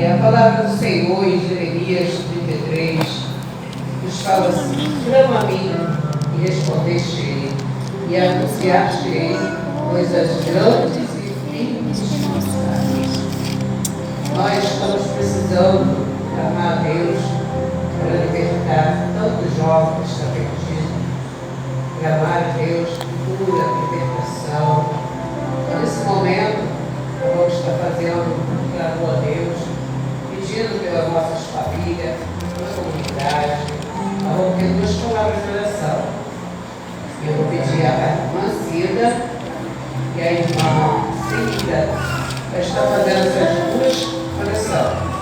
A palavra do Senhor em Jeremias 33 nos fala assim: clama a mim e respondeste-ei, e anunciaste-ei coisas grandes e firmes mensagens. Nós estamos precisando clamar a Deus para libertar tantos jovens que estão perdidos, clamar a Deus por cura, libertação. Então, nesse momento, vamos estar fazendo um clamor a Deus, pedindo pelas nossas famílias, pela comunidade. Nós vamos ter 2 palavras de oração. Eu vou pedir a irmã Cida e a irmã Cida para estar fazendo essas 2 orações.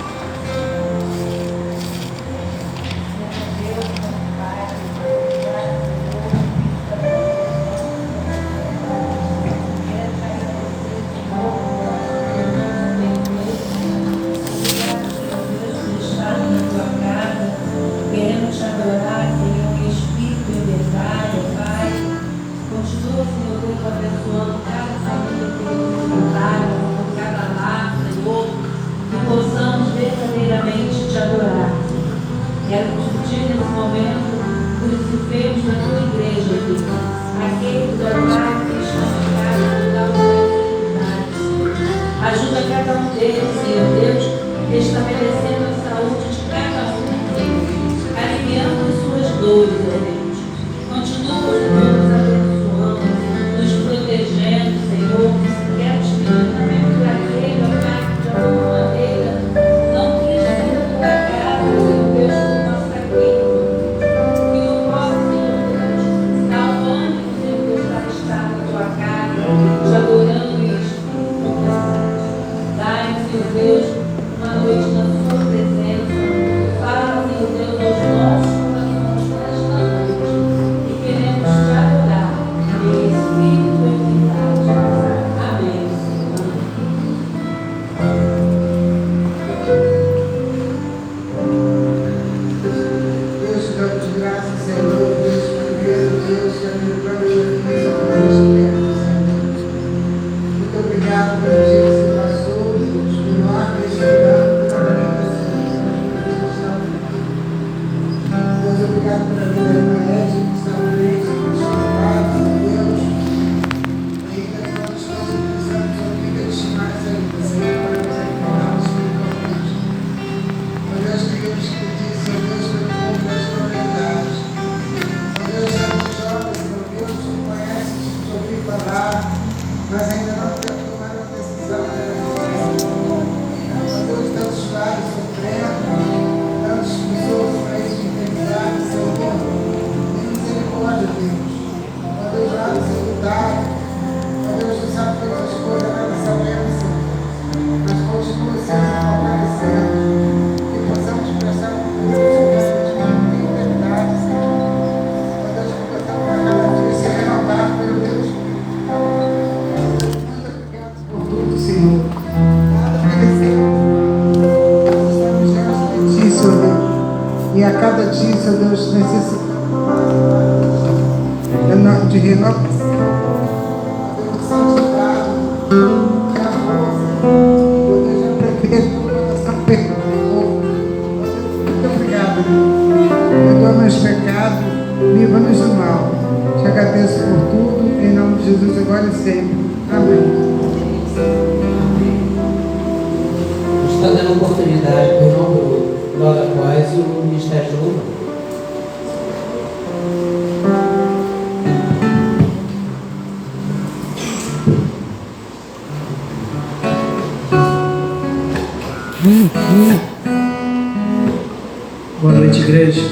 Boa noite, igreja.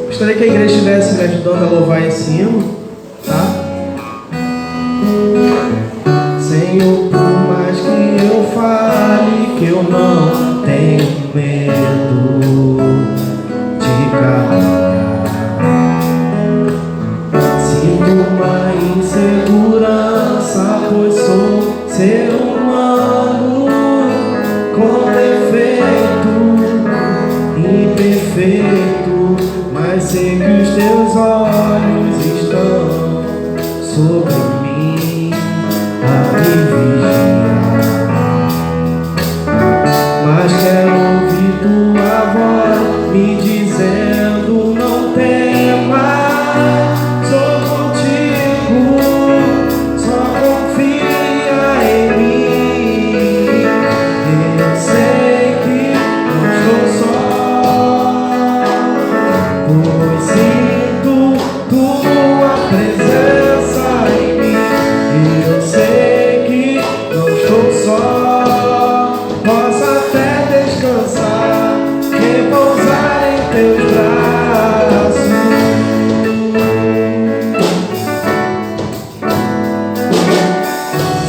Gostaria que a igreja estivesse me ajudando a louvar em cima, tá? Senhor, por mais que eu fale, que eu não tenho medo de caminhar. Uma insegurança, pois sou ser humano com defeito, imperfeito, mas sei que os teus olhos sobre mim a me vigiar. Mas quero ouvir tua voz me dizendo: não temas, sou contigo, só confia em mim. Eu sei que não estou só, pois sinto tua presença em mim. Eu sei que não estou só, posso até descansar, repousar em teus braços.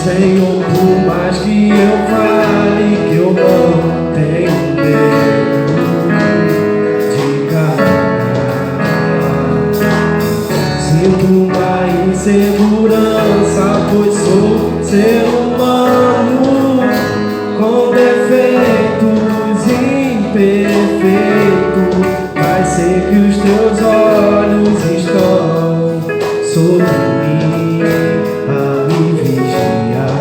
Senhor, por mais que eu fale que eu não tenho medo de caminhar, sinto uma insegurança, pois sou ser humano com defeitos imperfeitos. Mas sei que os teus olhos estão sobre mim a me vigiar.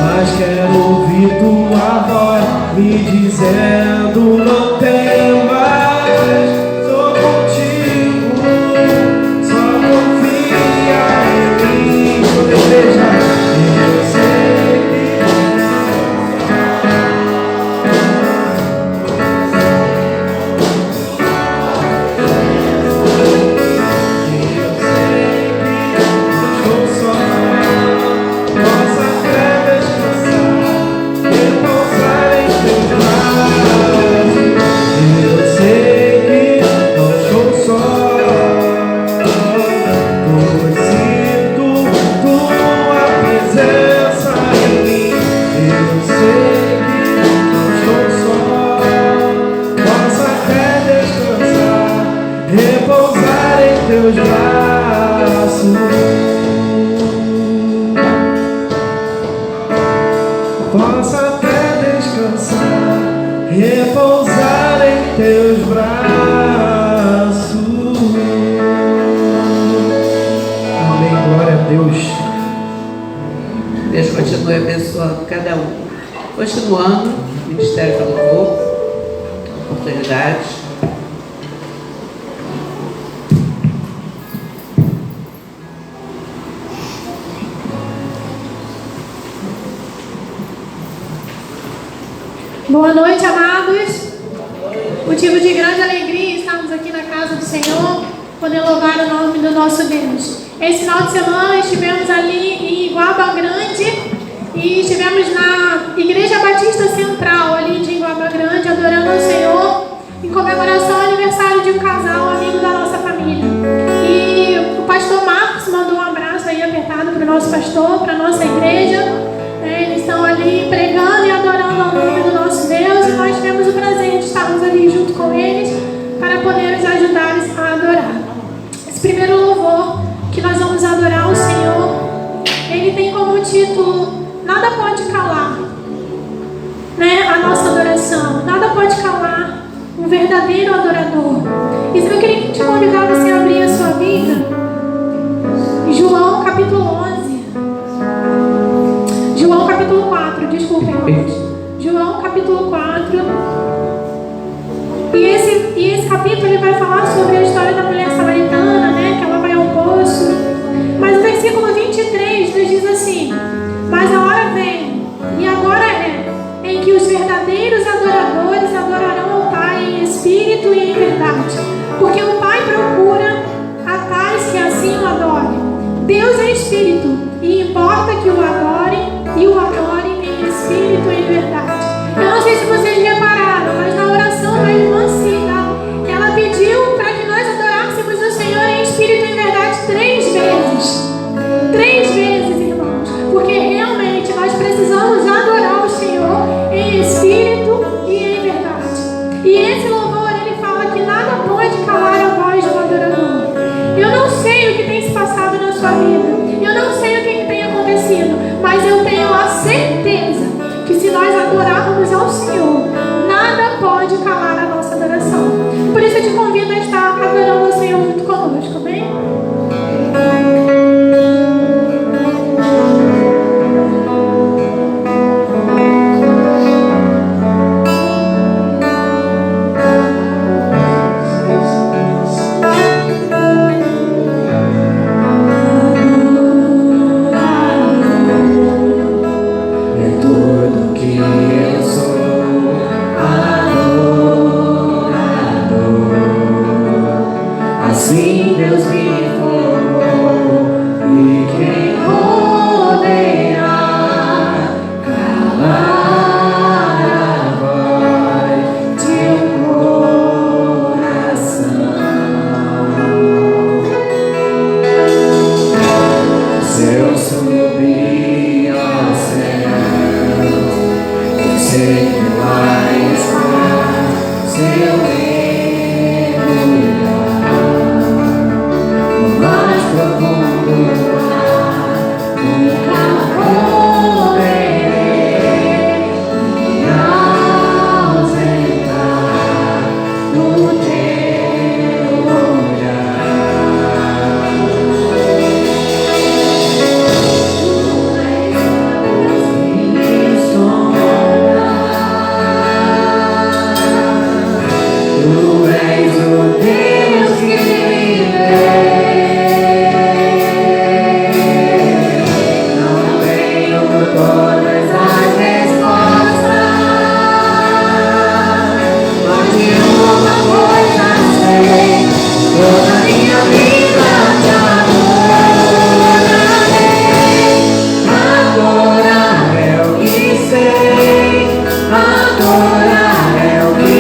Mas quero ouvir tua voz me dizendo: não temas, sou contigo, só confia em mim. Toda a igreja, eu sei que estou só, posso até descansar, repousar em teus braços. Eu sei que não estou só, pois sinto tua presença em mim. Eu sei que não estou só, posso até descansar, repousar em teus braços. Posso até descansar, repousar em teus braços. Amém, glória a Deus. Deus continue abençoando cada um. Continuando, Ministério do Louvor, oportunidades. Boa noite, amados. Motivo de grande alegria estarmos aqui na casa do Senhor, poder louvar o nome do nosso Deus. Esse final de semana estivemos ali em Iguaba Grande e estivemos na Igreja Batista Central ali de Iguaba Grande, adorando ao Senhor em comemoração ao aniversário de um casal, amigo da nossa família. E o pastor Marcos mandou um abraço aí apertado para o nosso pastor, para a nossa igreja. Eles estão ali pregando e adorando ao nome do nosso Deus, e nós tivemos o prazer de estarmos ali junto com eles para poder nos ajudar a adorar. Esse primeiro louvor que nós vamos adorar ao Senhor, ele tem como título: nada pode calar, né, a nossa adoração. Nada pode calar um verdadeiro adorador. E eu queria te convidar a você abrir a sua Bíblia em João capítulo 11. João capítulo 4, desculpem, irmãos. João capítulo 4. E esse capítulo ele vai falar sobre a história da mulher samaritana, né? Que ela vai ao poço. Mas o versículo 23 nos diz assim: mas a hora vem, e agora é, em que os verdadeiros adoradores adorarão ao Pai em espírito e em verdade. Porque o Pai procura Assim Deus me formou, e quem poderá calar a voz de um coração? Se eu subir ao céu, eu sei que lá está. Se eu mais profundo mar, nunca poderei me ausentar no teu olhar. Tu és o Deus que me vê. Todas as respostas, mas de uma coisa sei, toda minha vida te adorarei. Adorar é o que sei, adorar é o que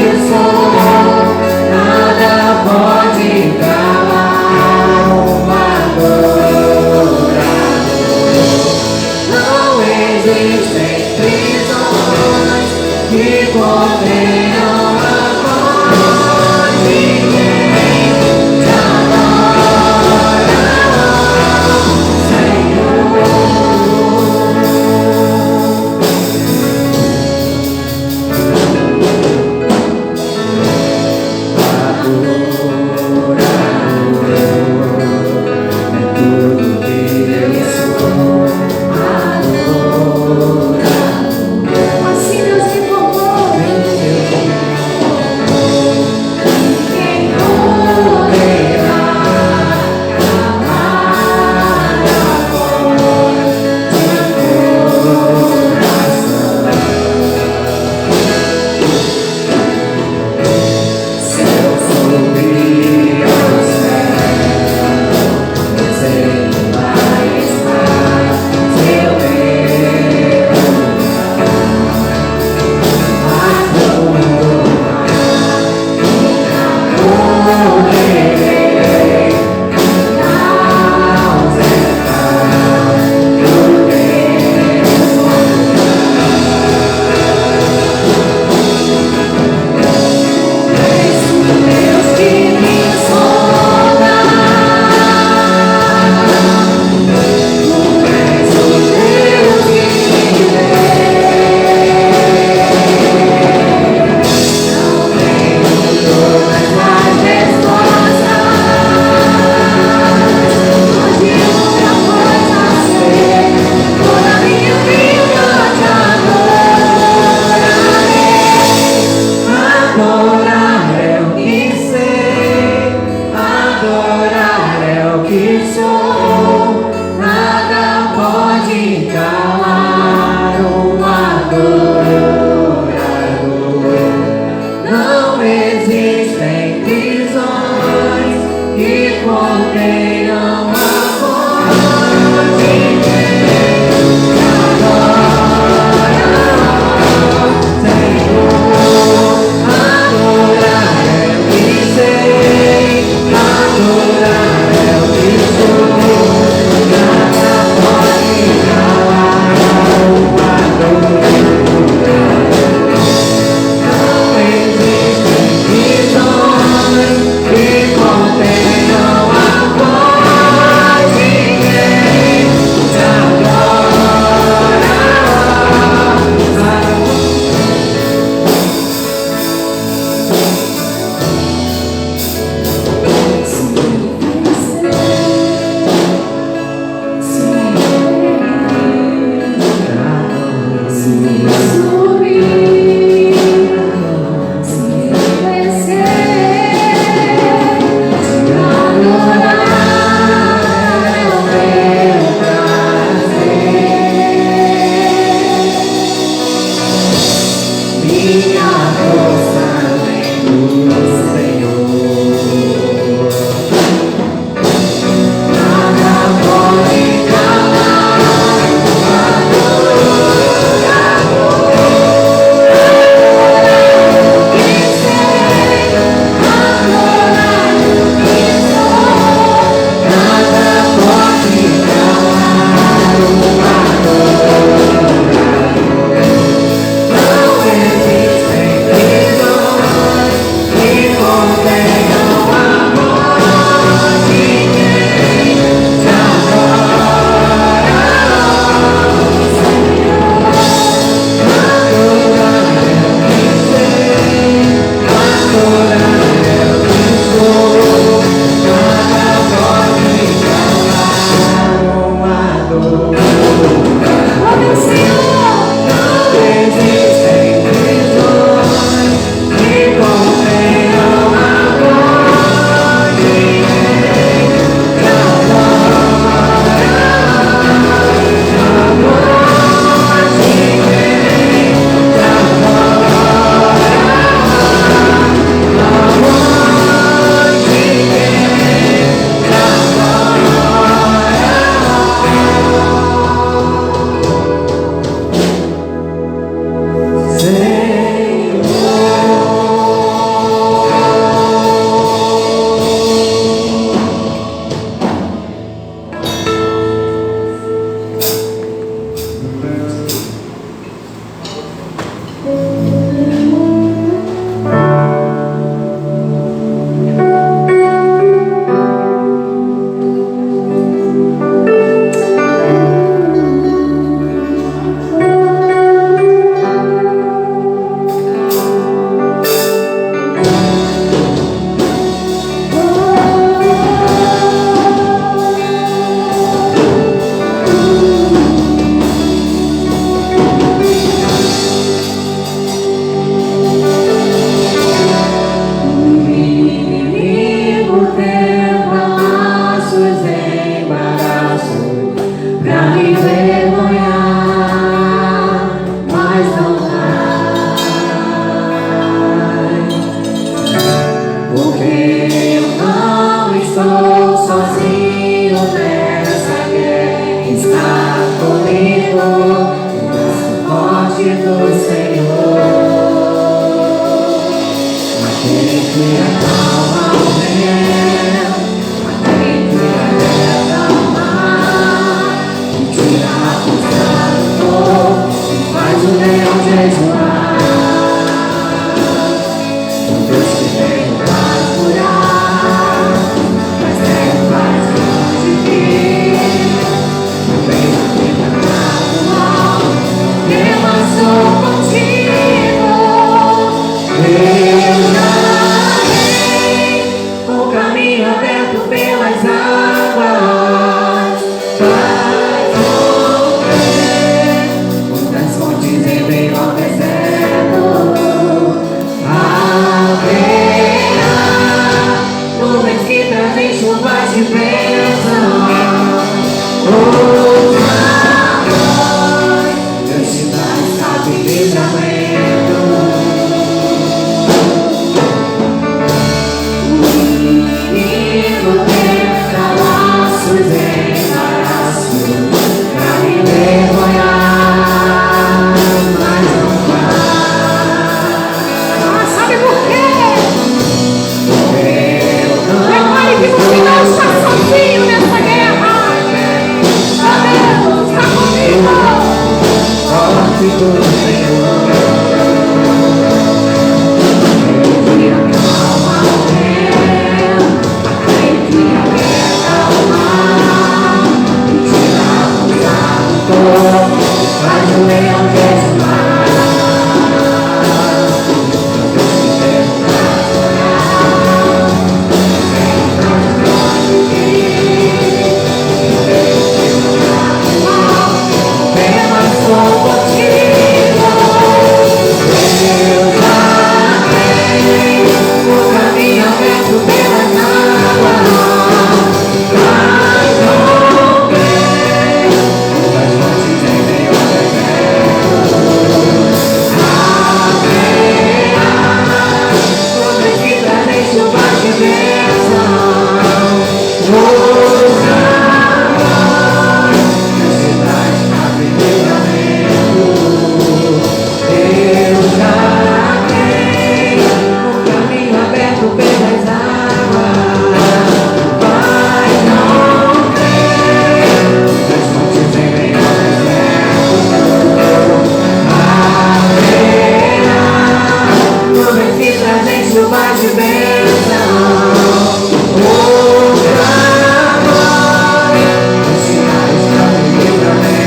sou, nada pode calar uma adorador. Não existem prisões que contenham a voz de quem te adora, Senhor. Adorador é tudo que eu sou. Assim Deus me formou, quem poderá calar a voz de coração? Se eu subir ao céu, eu sei que lá está. Se eu que contenham a voz estou sozinho nessa guerra. Está comigo o braço forte do Senhor. Aquele que acalma o vento, aquele que alenta o mar, que tira a força do fogo e faz o leão jejuar. O Deus que veio para curar, mas mais longe de mim. O bem da vida gradual, eu sou contigo. Eu já rei, o caminho aberto pelas águas. Vai romper muitas fontes em meio ao deserto. Haverá nuvens que trazem chuvas de bênção. Os amores, Deus te dá estado e livramento. O inimigo tenta laços em embaraço pra me envergonhar, mas não vai. Sabe por quê? Eu não Declare que você não está sozinho nessa guerra. Deus está comigo. forte do Senhor. Aquele que acalma o vento, aquele que aperta o mar, que tira a força do fogo, faz o leão jejuar. Deus que veio pra curar, apenas sou contigo. Eu já rei, o caminho aberto pelas águas. Vai romper muitas fontes em meio ao deserto. Haverá nuvens que trazem chuvas de bênção. Os amores, Deus te dá estado e livramento. Eu já rei, o caminho aberto pelas águas. Vai romper muitas fontes em meio ao deserto. Haverá nuvens que trazem chuvas de bênção. Os amores, Deus te dá estado e livramento.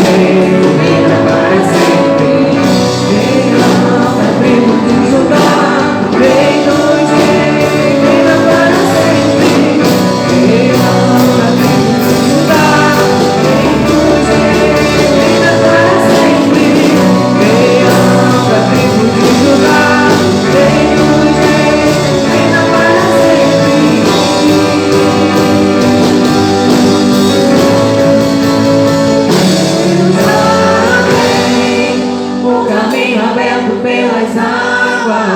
Quem nos reina para sempre, quem ama a tribo de Judá. Quem nos reina para sempre, quem ama a tribo de Judá. Quem nos reina para sempre, quem ama a tribo de Judá. Quem nos reina para sempre. Eu já rei, o caminho aberto pelas águas.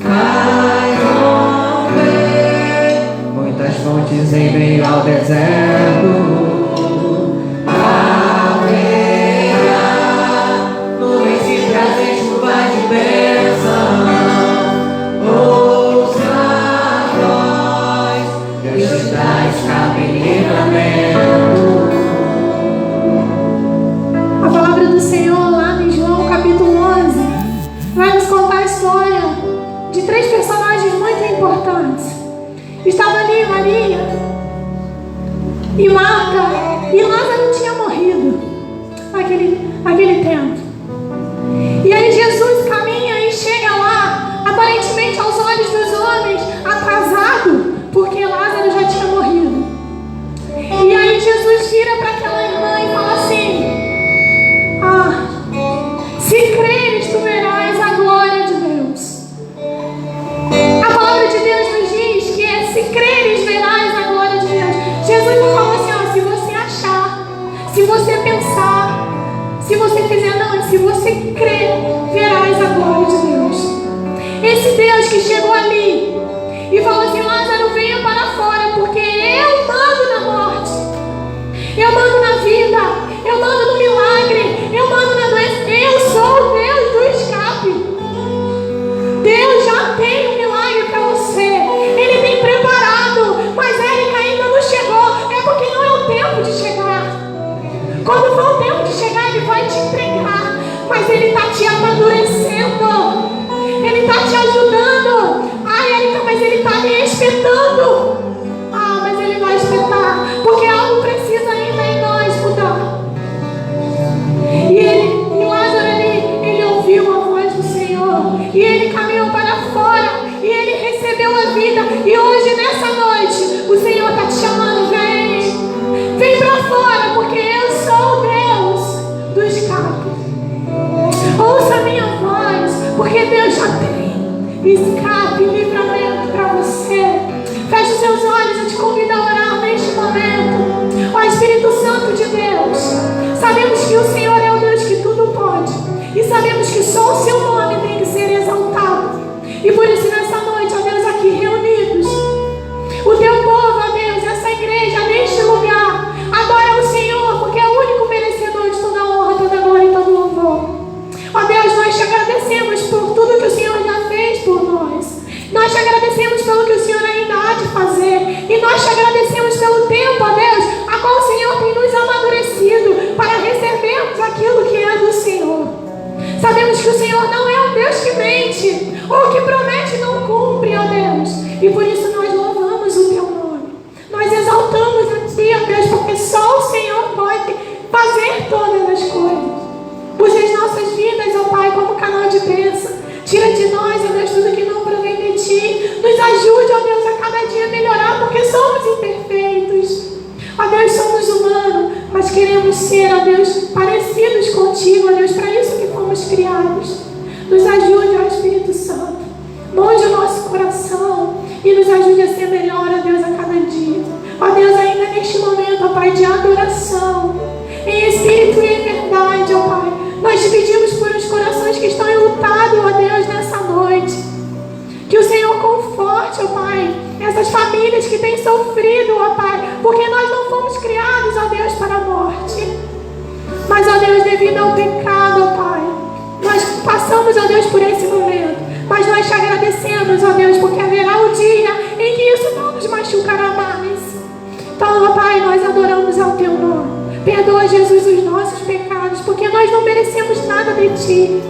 Vai romper muitas fontes em meio ao deserto. Haverá nuvens que trazem chuvas de bênção. Ouça a voz, Deus te dá escape e livramento. A palavra do Senhor lá em João capítulo 11 vai nos contar a história de 3 personagens muito importantes. Estava ali Maria e Marta, e Lázaro tinha morrido naquele tempo. E aí Jesus caminha e chega lá, aparentemente aos olhos dos homens, atrasado, porque Lázaro já tinha morrido. E aí Jesus vira para aquela irmã e fala assim: se creres, tu verás a glória de Deus. A palavra de Deus nos diz que se creres, verás a glória de Deus. Jesus não falou assim: se você achar mas Ele está te amadurecendo, Ele está te ajudando. Ai, Érica, mas Ele está me espetando. Ah, mas Ele vai espetar, porque algo precisa ainda em nós mudar. E Lázaro, ele ouviu a voz do Senhor, e ele caminhou para fora, e ele recebeu a vida. E hoje, nessa noite, o Senhor está te chamando: vem para fora, porque eu sou o Deus do escape. Ouça a minha voz, porque Deus já tem escape e livramento para você. Feche os seus olhos, eu te convido a orar neste momento. Ó Espírito Santo de Deus, sabemos que o Senhor é o Deus que tudo pode, e sabemos que só o seu nome tem que ser exaltado. E por isso, nessa noite, ó Deus, aqui reunidos, o teu povo, ó Deus, essa igreja, neste lugar, adora o Senhor, porque é o único merecedor de toda honra, toda glória e todo louvor. Ó Deus, nós te agradecemos por tudo que o Senhor já fez por nós. Nós te agradecemos pelo que o Senhor ainda há de fazer. E nós te agradecemos pelo tempo, ó Deus, a qual o Senhor tem nos amadurecido para recebermos aquilo que é do Senhor. Sabemos que o Senhor não é um Deus que mente, ou que promete e não cumpre, ó Deus. E por isso nós louvamos o teu nome. Nós exaltamos a ti, ó Deus, porque só o Senhor pode fazer todas as coisas. Use as nossas vidas, ó Pai, como canal de bênção. Tira de nós, ó Deus, tudo que não provém de ti. Nos ajude, ó Deus, a cada dia melhorar, porque somos imperfeitos. Ó Deus, somos humanos, mas queremos ser, ó Deus, parecidos contigo, ó Deus, para isso que fomos criados. Nos ajude, ó Espírito Santo. Molde o nosso coração e nos ajude a ser melhor, ó Deus, a cada dia. Ó Deus, ainda neste momento, ó Pai, de adoração, em espírito e em verdade, ó Pai, nós te pedimos por os corações que estão enlutados, ó Deus, nessa noite. Que o Senhor conforte, ó Pai, essas famílias que têm sofrido, ó Pai, porque nós não fomos criados, ó Deus, para a morte. Mas, ó Deus, devido ao pecado, ó Pai, nós passamos, ó Deus, por esse momento. Mas nós te agradecemos, ó Deus, porque haverá o dia em que isso não nos machucará mais. Então, ó Pai, nós adoramos ao teu nome. Perdoa, Jesus, os nossos pecados, porque nós não merecemos nada de ti.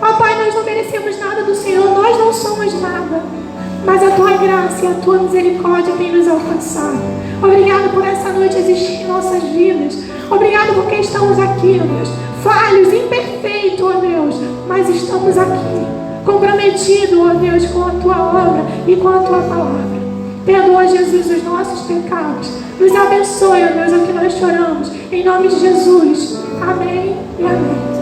Ó Pai, nós não merecemos nada do Senhor, nós não somos nada. Mas a tua graça e a tua misericórdia tem nos alcançado. Obrigado por essa noite existir em nossas vidas. Obrigado porque estamos aqui, ó Deus, falhos, imperfeitos, ó Deus, mas estamos aqui, comprometidos, ó Deus, com a tua obra e com a tua palavra. Perdoa, Jesus, os nossos pecados. Nos abençoe, ó Deus, é o que nós choramos. Em nome de Jesus. Amém e amém.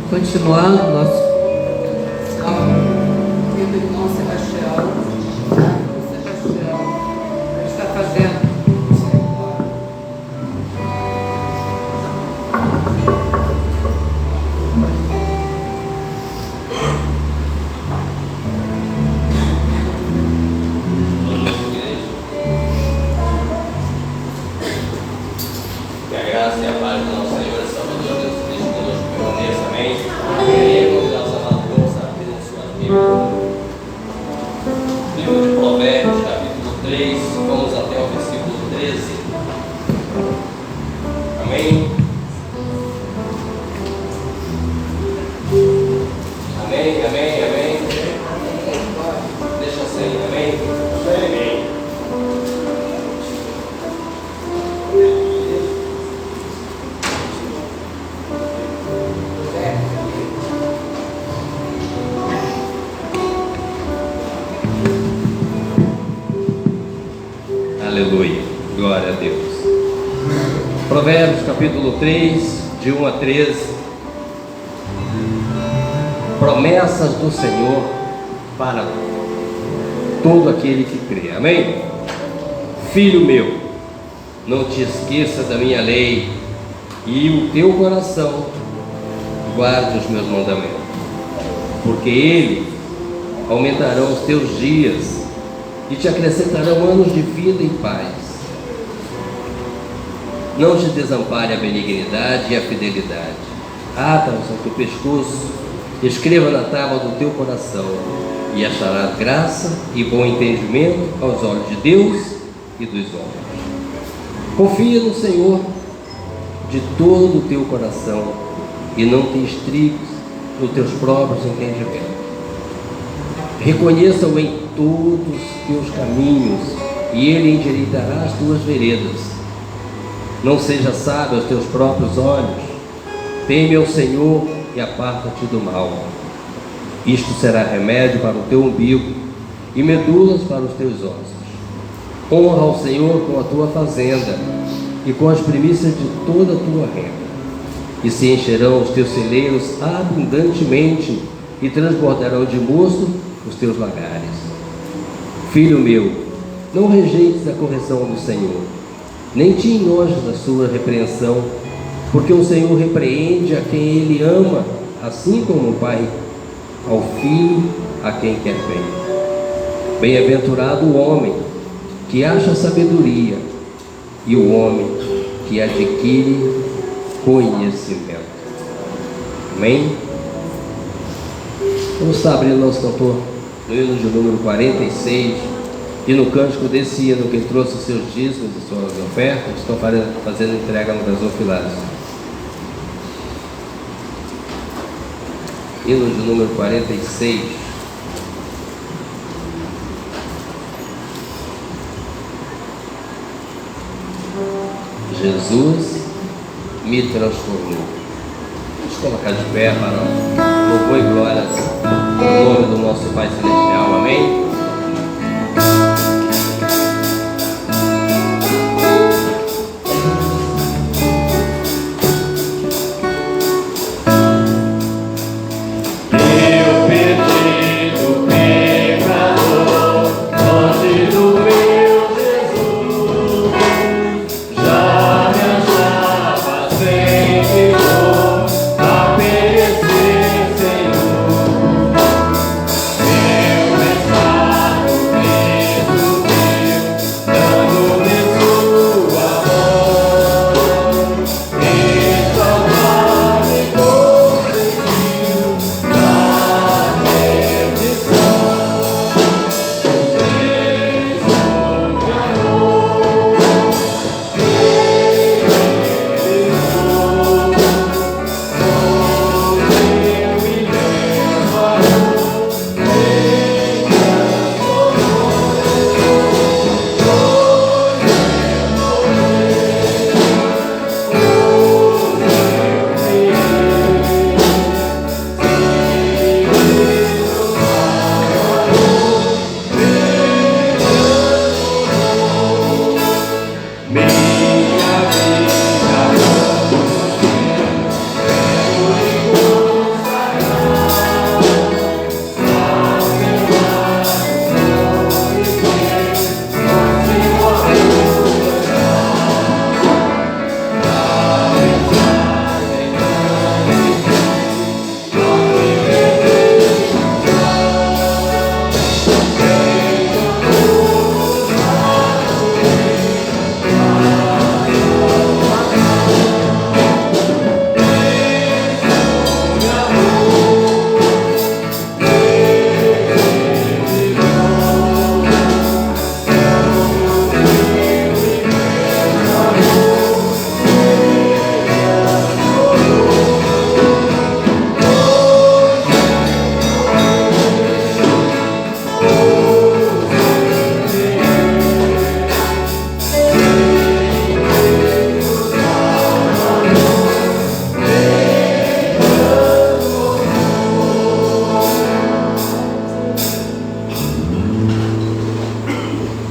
Continuando nosso querido irmão Sebastião. Ele está fazendo isso agora. Que a graça e a paz do nosso Senhor e Salvador Jesus Cristo conosco permaneça, amém? Queria convidar os amados irmãos a abrir a sua Bíblia. Livro de Provérbios, capítulo 3, vamos até o versículo 13. Amém? Amém, amém, amém. Deixa assim, amém? Amém. Aleluia, glória a Deus. Provérbios capítulo 3, de 1 a 13. Promessas do Senhor para todo aquele que crê, amém? Filho meu, não te esqueça da minha lei, e o teu coração guarde os meus mandamentos, porque ele aumentarão os teus dias e te acrescentarão anos de vida e paz. Não te desampare a benignidade e a fidelidade. Ata-os ao teu pescoço, escreva na tábua do teu coração, e acharás graça e bom entendimento aos olhos de Deus e dos homens. Confia no Senhor de todo o teu coração e não te estribes nos teus próprios entendimentos. Reconheça-o em todos os teus caminhos e Ele endireitará as tuas veredas. Não seja sábio aos teus próprios olhos. Teme ao Senhor e aparta-te do mal. Isto será remédio para o teu umbigo e medulas para os teus ossos. Honra ao Senhor com a tua fazenda e com as primícias de toda a tua renda. E se encherão os teus celeiros abundantemente e transbordarão de mosto os teus lagares. Filho meu, não rejeites a correção do Senhor, nem te enojes da sua repreensão, porque o Senhor repreende a quem Ele ama, assim como o Pai ao filho a quem quer bem. Bem-aventurado o homem que acha sabedoria e o homem que adquire conhecimento. Amém? Vamos estar abrindo nosso cantor no hino de número 46 e no cântico desse hino que trouxe os seus dízimos e suas ofertas, estão fazendo entrega no gasofilário. Hino de número 46. Jesus me transformou. Vamos colocar de pé para louvor e glória no nome do nosso Pai Celestial. Amém?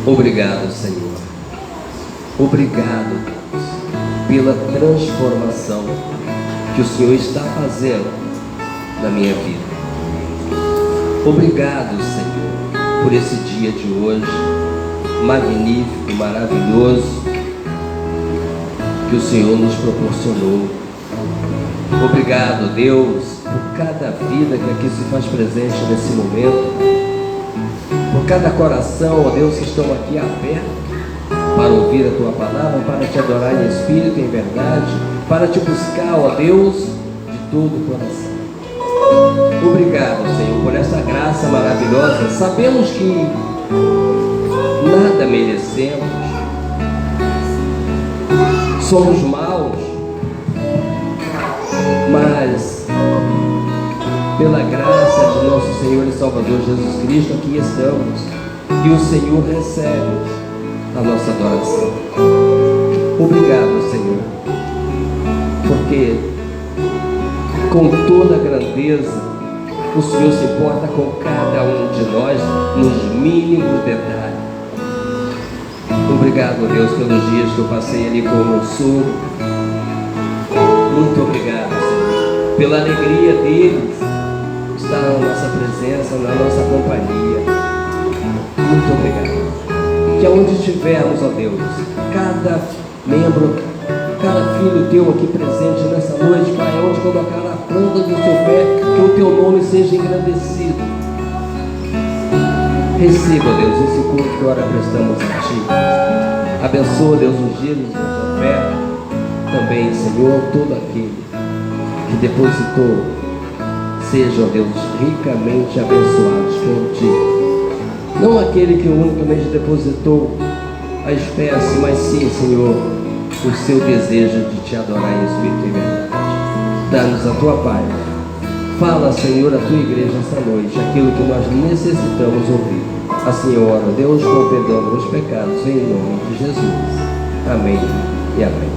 Obrigado, Senhor. Obrigado, Deus, pela transformação que o Senhor está fazendo na minha vida. Obrigado, Senhor, por esse dia de hoje, magnífico, maravilhoso, que o Senhor nos proporcionou. Obrigado, Deus, por cada vida que aqui se faz presente nesse momento, por cada coração, ó Deus, que estão aqui abertos para ouvir a Tua palavra, para Te adorar em espírito e em verdade, para Te buscar, ó Deus, de todo o coração. Obrigado, Senhor, por essa graça maravilhosa. Sabemos que nada merecemos, somos maus, mas pela graça de nosso Senhor e Salvador Jesus Cristo, aqui estamos, e o Senhor recebe a nossa adoração. Obrigado, Senhor, porque com toda a grandeza o Senhor se importa com cada um de nós nos mínimos detalhes. Obrigado, Deus, pelos dias que eu passei ali com o meu sogro. Muito obrigado, Senhor, pela alegria deles estar na nossa presença, na nossa companhia. Muito obrigado. Que aonde estivermos, ó Deus, cada membro, cada filho teu aqui presente nessa noite, Pai, aonde colocar a planta do seu pé, que o teu nome seja engrandecido. Receba, Deus, esse culto que agora prestamos a Ti. Abençoa, Deus, os dias da tua oferta. Também, Senhor, todo aquele que depositou, seja, ó Deus, ricamente abençoados por Ti. Não aquele que unicamente depositou a espécie, mas sim, Senhor, o seu desejo de Te adorar em espírito e verdade. Dá-nos a Tua paz. Fala, Senhor, a Tua igreja esta noite, aquilo que nós necessitamos ouvir. Assim eu oro, Deus, com o perdão dos pecados, em nome de Jesus. Amém e amém.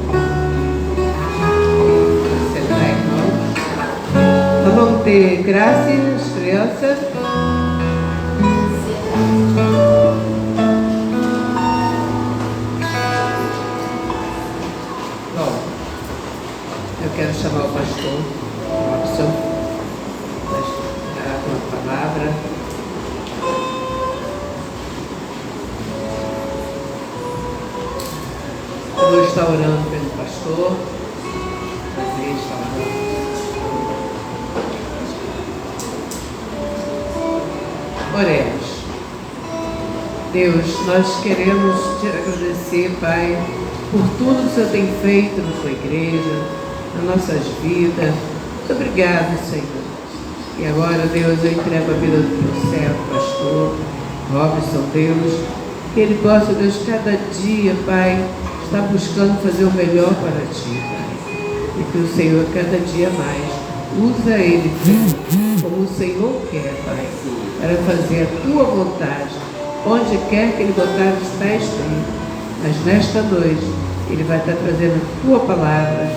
Sentar, irmãos. Nós vamos ter graças, crianças. Bom, eu quero chamar o pastor Robson para dar uma palavra. Eu vou estar orando pelo pastor. Prazer estar orando. Oremos. Deus, nós queremos te agradecer, Pai, por tudo que o Senhor tem feito na sua igreja, nas nossas vidas. Muito obrigado, Senhor. E agora, Deus, eu entrego a vida do teu servo, pastor Robson, Deus, que ele possa, Deus, cada dia, Pai, estar buscando fazer o melhor para Ti, Pai. E que o Senhor, cada dia mais, usa ele, Senhor, como o Senhor quer, Pai, para fazer a Tua vontade, onde quer que ele botar os pés dele. Mas nesta noite, ele vai estar trazendo a Tua palavra,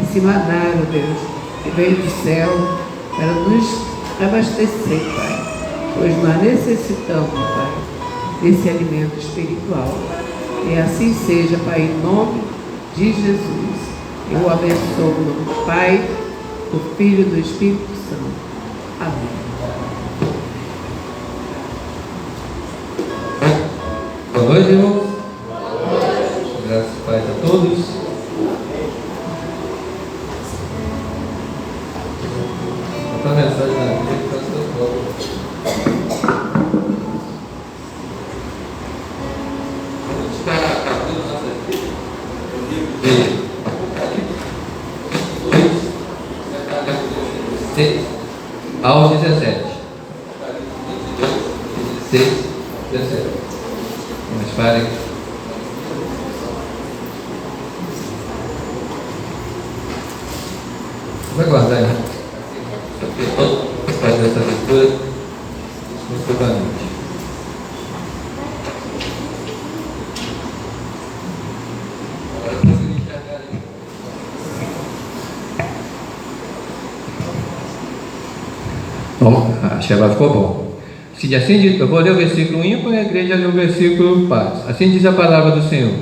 esse maná, ó Deus, que veio do céu para nos abastecer, Pai. Pois nós necessitamos, Pai, desse alimento espiritual. E assim seja, Pai, em nome de Jesus. Eu abençoo o nome do Pai, do Filho e do Espírito Santo. Amém. Boa noite, irmãos. Graças e paz a todos. Vou a mensagem na Bíblia que está seus povos. Ao 17. 16, 17. Mas parem. Vai guardar, né? Fazer essa leitura exclusivamente. Bom, acho que agora ficou bom. Se assim diz, eu vou ler o versículo ímpar e a igreja lê o versículo par. Assim diz a palavra do Senhor.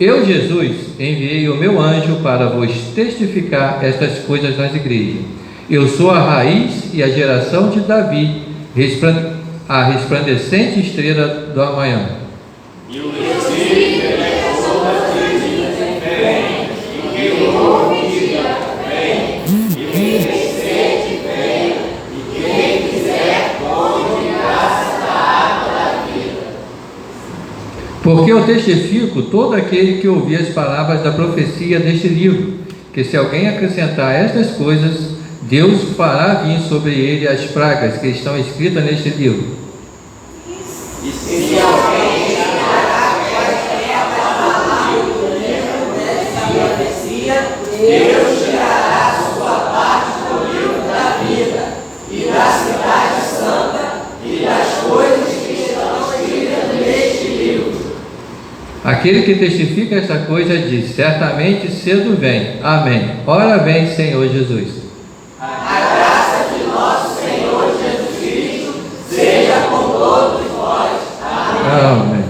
Eu, Jesus, enviei o meu anjo para vos testificar estas coisas nas igrejas. Eu sou a raiz e a geração de Davi, a resplandecente estrela do amanhã. E o Espírito é pessoa que dizem vem, e que ouve diga vem, e quem tem sede vem, e quem quiser come de graça da água da vida. Porque eu testifico todo aquele que ouvir as palavras da profecia deste livro, que se alguém acrescentar estas coisas, Deus fará vir sobre ele as pragas que estão escritas neste livro. E se alguém profecia, Deus tirará sua parte do livro da vida e da cidade santa e das coisas que estão escritas neste livro. Aquele que testifica esta coisa diz: certamente cedo vem. Amém. Ora vem, Senhor Jesus. A graça de nosso Senhor Jesus Cristo seja com todos vós. Amém.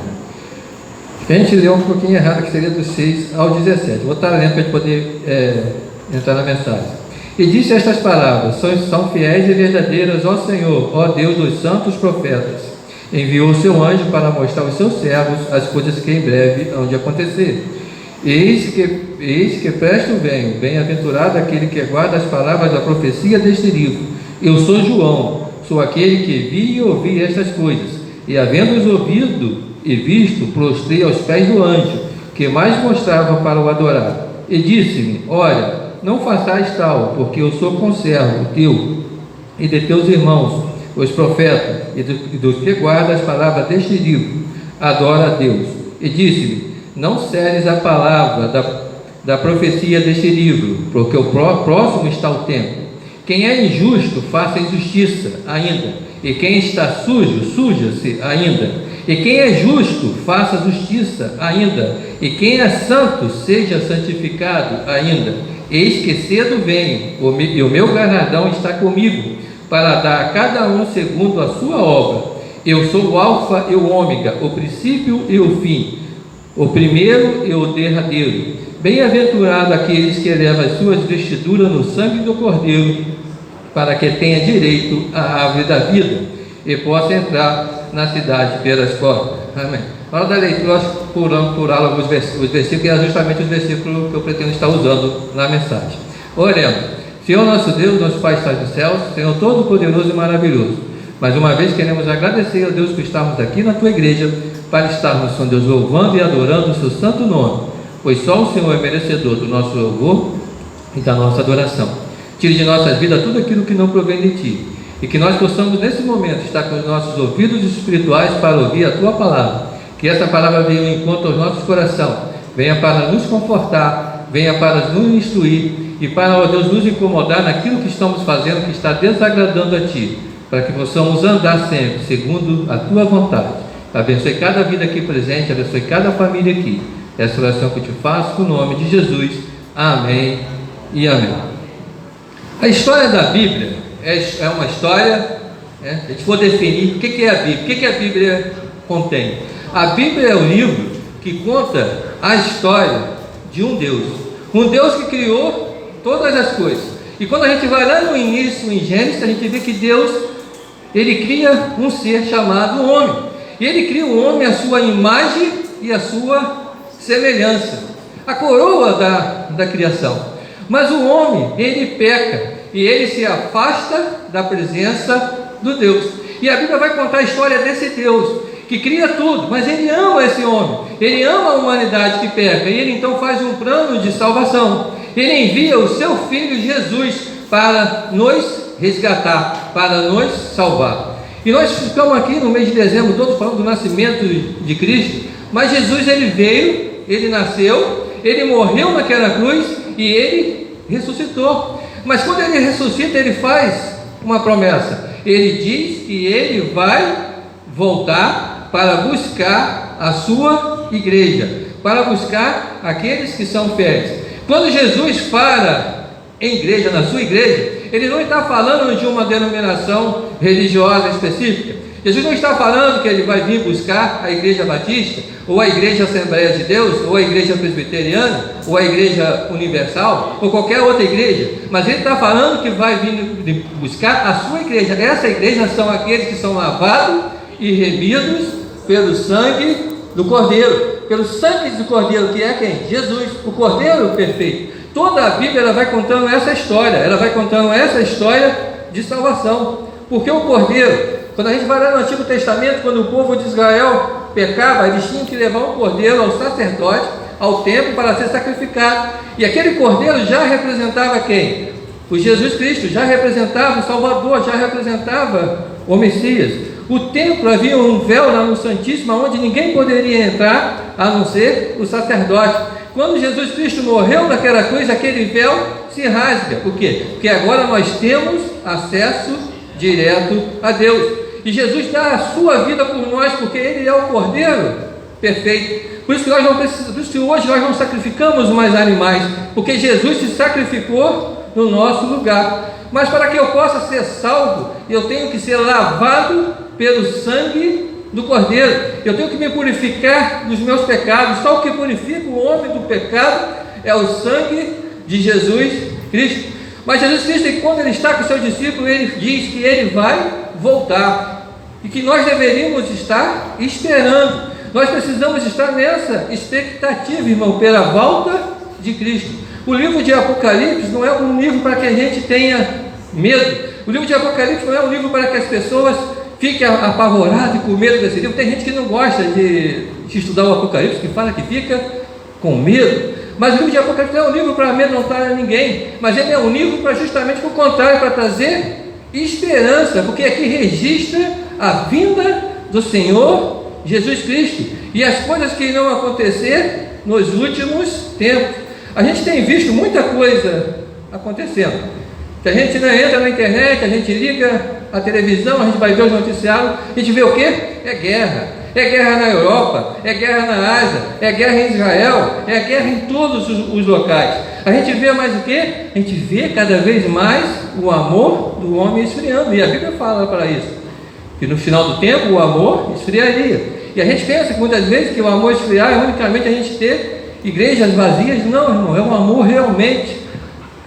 A gente leu um pouquinho errado, que seria do 6 ao 17. Vou estar lendo para a gente poder entrar na mensagem. E disse estas palavras: são fiéis e verdadeiras, ó Senhor, ó Deus dos santos profetas. Enviou o seu anjo para mostrar aos seus servos as coisas que em breve hão de acontecer. Eis que presto venho, bem-aventurado aquele que guarda as palavras da profecia deste livro. Eu sou João, sou aquele que vi e ouvi estas coisas, e havendo-os ouvido e visto, prostrei aos pés do anjo, que mais mostrava para o adorar. E disse-me: olha, não façais tal, porque eu sou conservo teu e de teus irmãos, os profetas, e dos que guardam as palavras deste livro. Adora a Deus. E disse-me: não ceres a palavra da profecia deste livro, porque o próximo está o tempo. Quem é injusto, faça injustiça ainda, e quem está sujo, suja-se ainda. E quem é justo, faça justiça ainda, e quem é santo, seja santificado ainda. Eis que cedo venho, e o meu galardão está comigo, para dar a cada um segundo a sua obra. Eu sou o Alfa e o Ômega, o princípio e o fim, o primeiro e o derradeiro. Bem-aventurado aqueles que levam as suas vestiduras no sangue do Cordeiro, para que tenha direito à árvore da vida e possa entrar na cidade pelas portas. Amém. Na hora da leitura, nós pulamos por alguns versículos, e é justamente os versículos que eu pretendo estar usando na mensagem. Oremos. Senhor nosso Deus, nosso Pai está nos céus, Senhor todo-poderoso e maravilhoso, mais uma vez queremos agradecer a Deus por estarmos aqui na Tua igreja, para estarmos, Senhor Deus, louvando e adorando o Seu santo nome, pois só o Senhor é merecedor do nosso louvor e da nossa adoração. Tire de nossas vidas tudo aquilo que não provém de Ti, e que nós possamos nesse momento estar com os nossos ouvidos espirituais para ouvir a Tua palavra, que essa palavra venha em encontro aos nossos corações, venha para nos confortar, venha para nos instruir, e para, ó Deus, nos incomodar naquilo que estamos fazendo que está desagradando a Ti, para que possamos andar sempre segundo a Tua vontade. Abençoe cada vida aqui presente, abençoe cada família aqui. Essa oração que eu te faço, no nome de Jesus. Amém e amém. A história da Bíblia é uma história, se a gente for definir o que é a Bíblia, o que a Bíblia contém. A Bíblia é o livro que conta a história de um Deus que criou todas as coisas. E quando a gente vai lá no início, em Gênesis, a gente vê que Deus, Ele cria um ser chamado homem. E Ele cria o homem à sua imagem e à sua semelhança, a coroa da criação. Mas o homem, ele peca e ele se afasta da presença do Deus. E a Bíblia vai contar a história desse Deus que cria tudo, mas Ele ama esse homem, Ele ama a humanidade que peca, e Ele então faz um plano de salvação. Ele envia o seu Filho Jesus para nos resgatar, para nos salvar. E nós ficamos aqui no mês de dezembro todos falando do nascimento de Cristo, mas Jesus, Ele veio, Ele nasceu, Ele morreu naquela cruz e Ele ressuscitou. Mas quando Ele ressuscita, Ele faz uma promessa. Ele diz que Ele vai voltar para buscar a sua igreja, para buscar aqueles que são fiéis. Quando Jesus fala em igreja, na sua igreja, Ele não está falando de uma denominação religiosa específica. Jesus não está falando que Ele vai vir buscar a igreja batista, ou a igreja Assembleia de Deus, ou a igreja presbiteriana, ou a igreja universal, ou qualquer outra igreja, mas Ele está falando que vai vir buscar a sua igreja. Essa igreja são aqueles que são lavados e remidos pelo sangue do Cordeiro, pelo sangue do Cordeiro, que é quem? Jesus, o Cordeiro perfeito. Toda a Bíblia ela vai contando essa história de salvação, porque o Cordeiro, quando a gente vai lá no Antigo Testamento, quando o povo de Israel pecava, eles tinham que levar um cordeiro ao sacerdote, ao templo, para ser sacrificado, e aquele cordeiro já representava quem? O Jesus Cristo, já representava o Salvador, já representava o Messias. O templo, havia um véu lá no Santíssimo, onde ninguém poderia entrar, a não ser o sacerdote. Quando Jesus Cristo morreu naquela cruz, aquele véu se rasga. Por quê? Porque agora nós temos acesso direto a Deus. E Jesus dá a sua vida por nós, porque Ele é o Cordeiro perfeito. Por isso que nós não precisamos, por isso que hoje nós não sacrificamos mais animais, porque Jesus se sacrificou no nosso lugar. Mas para que eu possa ser salvo, eu tenho que ser lavado pelo sangue do Cordeiro. Eu tenho que me purificar dos meus pecados. Só o que purifica o homem do pecado é o sangue de Jesus Cristo. Mas Jesus Cristo, quando Ele está com os seus discípulos, Ele diz que Ele vai voltar e que nós deveríamos estar esperando. Nós precisamos estar nessa expectativa, irmão, pela volta de Cristo. O livro de Apocalipse não é um livro para que a gente tenha medo. O livro de Apocalipse não é um livro para que as pessoas fiquem apavoradas e com medo desse livro. Tem gente que não gosta de estudar o Apocalipse, que fala que fica com medo. Mas o livro de Apocalipse não é um livro para amedrontar ninguém, mas ele é um livro para justamente o contrário, para trazer esperança, porque aqui registra a vinda do Senhor Jesus Cristo e as coisas que irão acontecer nos últimos tempos. A gente tem visto muita coisa acontecendo, que a gente entra na internet, a gente liga a televisão, a gente vai ver os noticiários, a gente vê o que? É guerra na Europa, é guerra na Ásia, é guerra em Israel, é guerra em todos os locais. A gente vê mais o que? A gente vê cada vez mais o amor do homem esfriando, e a Bíblia fala para isso, que no final do tempo o amor esfriaria. E a gente pensa que muitas vezes que o amor esfriar é unicamente a gente ter igrejas vazias. Não, irmão, é um amor realmente.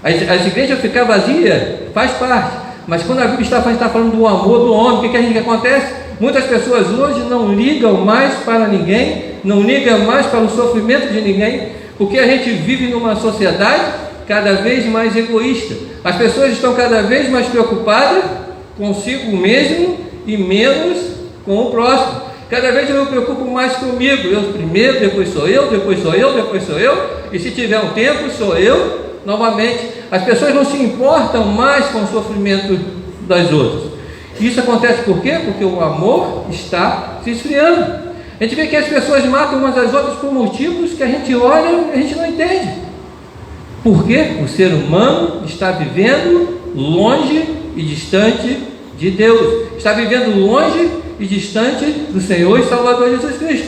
As igrejas ficar vazias faz parte, mas quando a Bíblia está falando do amor do homem, o que acontece? Muitas pessoas hoje não ligam mais para ninguém, não ligam mais para o sofrimento de ninguém, porque a gente vive numa sociedade cada vez mais egoísta. As pessoas estão cada vez mais preocupadas consigo mesmo e menos com o próximo. Cada vez eu me preocupo mais comigo, eu primeiro, depois sou eu, depois sou eu, depois sou eu, e se tiver um tempo sou eu novamente. As pessoas não se importam mais com o sofrimento das outras. Isso acontece por quê? Porque o amor está se esfriando. A gente vê que as pessoas matam umas às outras por motivos que a gente olha e a gente não entende. Por quê? O ser humano está vivendo longe e distante de Deus, está vivendo longe e distante do Senhor e Salvador Jesus Cristo.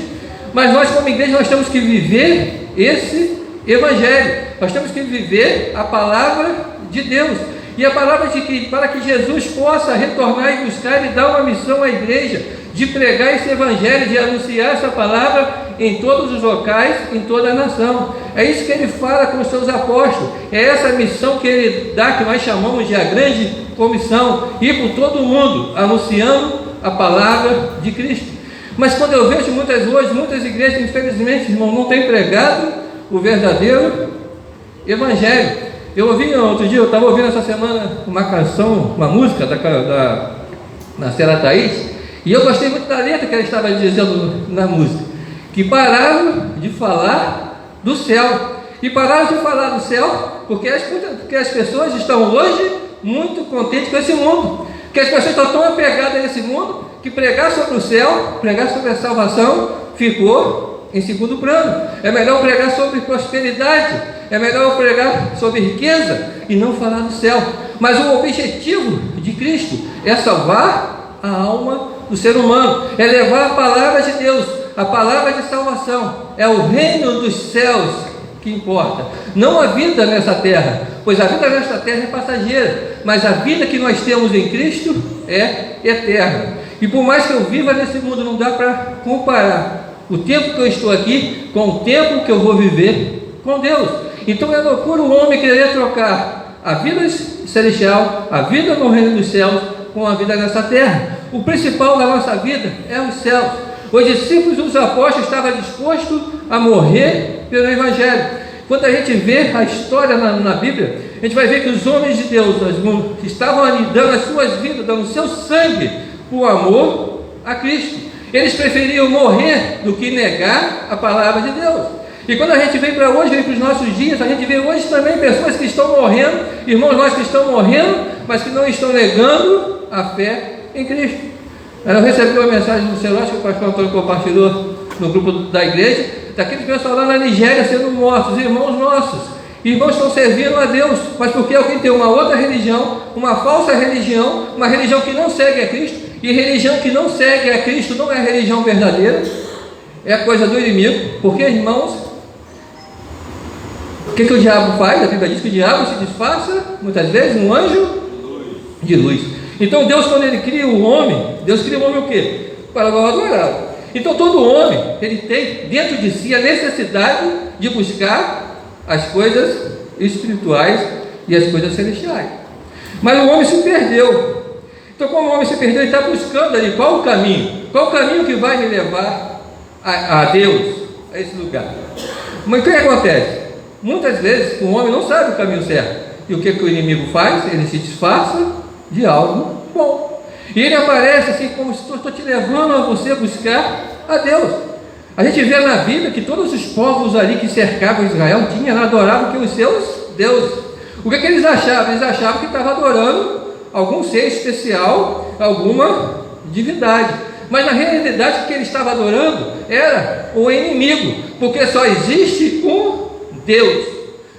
Mas nós, como igreja, nós temos que viver esse Evangelho, nós temos que viver a palavra de Deus, e a palavra de que para que Jesus possa retornar e buscar e dar uma missão à igreja, de pregar esse Evangelho, de anunciar essa palavra em todos os locais, em toda a nação. É isso que ele fala com os seus apóstolos, é essa missão que ele dá, que nós chamamos de a grande comissão, ir por todo o mundo, anunciando a palavra de Cristo. Mas quando eu vejo muitas igrejas, infelizmente, irmão, não têm pregado o verdadeiro Evangelho. Eu ouvi outro dia, eu estava ouvindo essa semana uma canção, uma música da Marcela Thaís, e eu gostei muito da letra que ela estava dizendo na música, que pararam de falar do céu. E pararam de falar do céu porque as pessoas estão hoje muito contentes com esse mundo, que as pessoas estão tão apegadas a esse mundo, que pregar sobre o céu, pregar sobre a salvação, ficou em segundo plano. É melhor pregar sobre prosperidade, é melhor pregar sobre riqueza e não falar do céu. Mas o objetivo de Cristo é salvar a alma do ser humano, é levar a palavra de Deus, a palavra de salvação. É o reino dos céus que importa, não a vida nessa terra, pois a vida nesta terra é passageira, mas a vida que nós temos em Cristo é eterna. E por mais que eu viva nesse mundo, não dá para comparar o tempo que eu estou aqui com o tempo que eu vou viver com Deus. Então é loucura o homem querer trocar a vida celestial, a vida no reino dos céus, com a vida nessa terra. O principal da nossa vida é os céus. Os discípulos dos apóstolos estavam dispostos a morrer pelo Evangelho. Quando a gente vê a história na Bíblia, a gente vai ver que os homens de Deus estavam ali dando as suas vidas, dando o seu sangue por amor a Cristo. Eles preferiam morrer do que negar a palavra de Deus. E quando a gente vem para hoje, vem para os nossos dias, a gente vê hoje também pessoas que estão morrendo, irmãos nós que estão morrendo, mas que não estão negando a fé em Cristo. Eu recebi uma mensagem no celular que o pastor Antônio compartilhou no grupo da igreja, daquele pessoal lá na Nigéria sendo mortos, irmãos nossos. Irmãos estão servindo a Deus, mas porque alguém tem uma outra religião, uma falsa religião, uma religião que não segue a Cristo, e religião que não segue a Cristo não é religião verdadeira, é coisa do inimigo, porque, irmãos, o que o diabo faz? A Bíblia diz que o diabo se disfarça, muitas vezes, um anjo de luz. Então Deus, quando Ele cria o homem, Deus cria o homem o quê? Para o adorar. Então todo homem, ele tem dentro de si a necessidade de buscar as coisas espirituais e as coisas celestiais. Mas o homem se perdeu. Então, como o homem se perdeu, ele está buscando ali qual o caminho que vai me levar a Deus, a esse lugar. Mas o que acontece? Muitas vezes o homem não sabe o caminho certo. E o que o inimigo faz? Ele se disfarça de algo bom. E ele aparece assim como se estou te levando a você buscar a Deus. A gente vê na Bíblia que todos os povos ali que cercavam Israel adoravam que os seus deuses. O que eles achavam? Eles achavam que estavam adorando algum ser especial, alguma divindade. Mas na realidade o que ele estava adorando era o inimigo, porque só existe um Deus.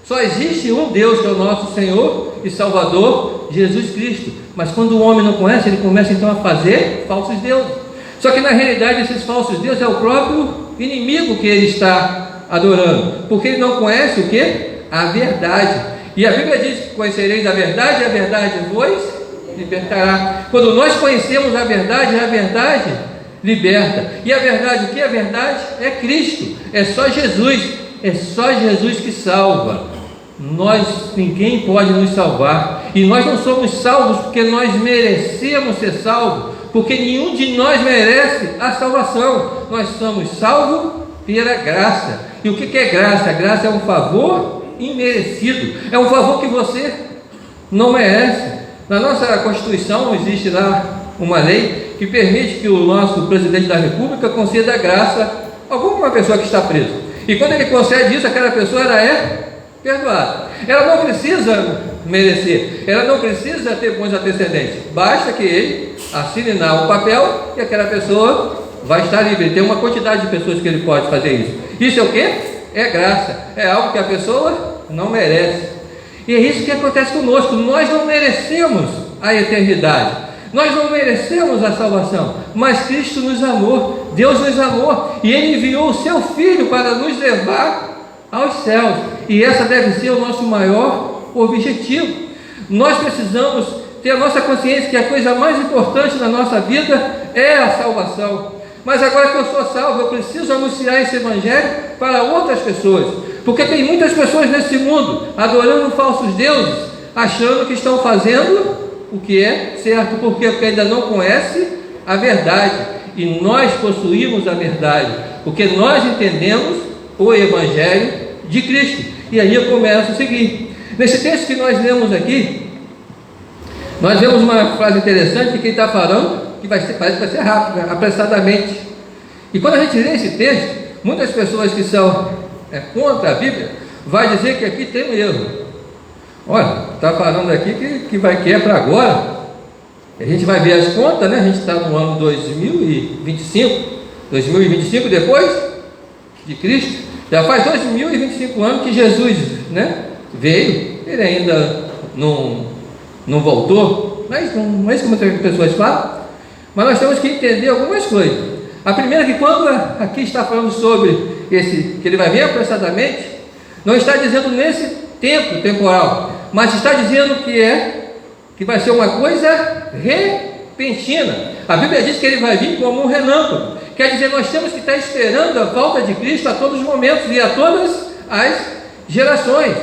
Só existe um Deus, que é o nosso Senhor e Salvador, Jesus Cristo. Mas quando o homem não conhece, ele começa então a fazer falsos deuses. Só que na realidade esses falsos deuses é o próprio inimigo que ele está adorando, porque ele não conhece o que? A verdade. E a Bíblia diz que conhecereis a verdade, e a verdade vos libertará. Quando nós conhecemos a verdade liberta. E a verdade, o que é a verdade? É Cristo, é só Jesus. É só Jesus que salva. Ninguém pode nos salvar. E nós não somos salvos porque nós merecemos ser salvos, porque nenhum de nós merece a salvação. Nós somos salvos pela graça. E o que é graça? A graça é um favor imerecido, é um favor que você não merece. Na nossa Constituição existe lá uma lei que permite que o nosso presidente da República conceda graça a alguma pessoa que está presa. E quando ele concede isso, aquela pessoa ela é perdoada. Ela não precisa merecer, ela não precisa ter bons antecedentes. Basta que ele assine lá o papel e aquela pessoa vai estar livre. Tem uma quantidade de pessoas que ele pode fazer isso. Isso é o quê? É graça. É algo que a pessoa não merece. E é isso que acontece conosco. Nós não merecemos a eternidade. Nós não merecemos a salvação, mas Cristo nos amou, Deus nos amou, e Ele enviou o Seu Filho para nos levar aos céus, e essa deve ser o nosso maior objetivo. Nós precisamos ter a nossa consciência que a coisa mais importante na nossa vida é a salvação. Mas agora que eu sou salvo, eu preciso anunciar esse Evangelho para outras pessoas, porque tem muitas pessoas nesse mundo adorando falsos deuses, achando que estão fazendo o que é certo. Por quê? Porque ainda não conhece a verdade, e nós possuímos a verdade, porque nós entendemos o Evangelho de Cristo. E aí eu começo a seguir. Nesse texto que nós lemos aqui, nós vemos uma frase interessante que ele está falando, que parece que vai ser rápido, apressadamente. E quando a gente lê esse texto, muitas pessoas que são contra a Bíblia, vai dizer que aqui tem um erro. Olha, está falando aqui que é para agora. A gente vai ver as contas, né? A gente está no ano 2025 depois de Cristo. Já faz 2025 anos que Jesus, né, veio. Ele ainda não voltou. Mas não é isso que muitas pessoas falam. Mas nós temos que entender algumas coisas. A primeira é que quando aqui está falando sobre que ele vai vir apressadamente, não está dizendo nesse tempo temporal, mas está dizendo que vai ser uma coisa repentina. A Bíblia diz que ele vai vir como um relâmpago. Quer dizer, nós temos que estar esperando a volta de Cristo a todos os momentos e a todas as gerações.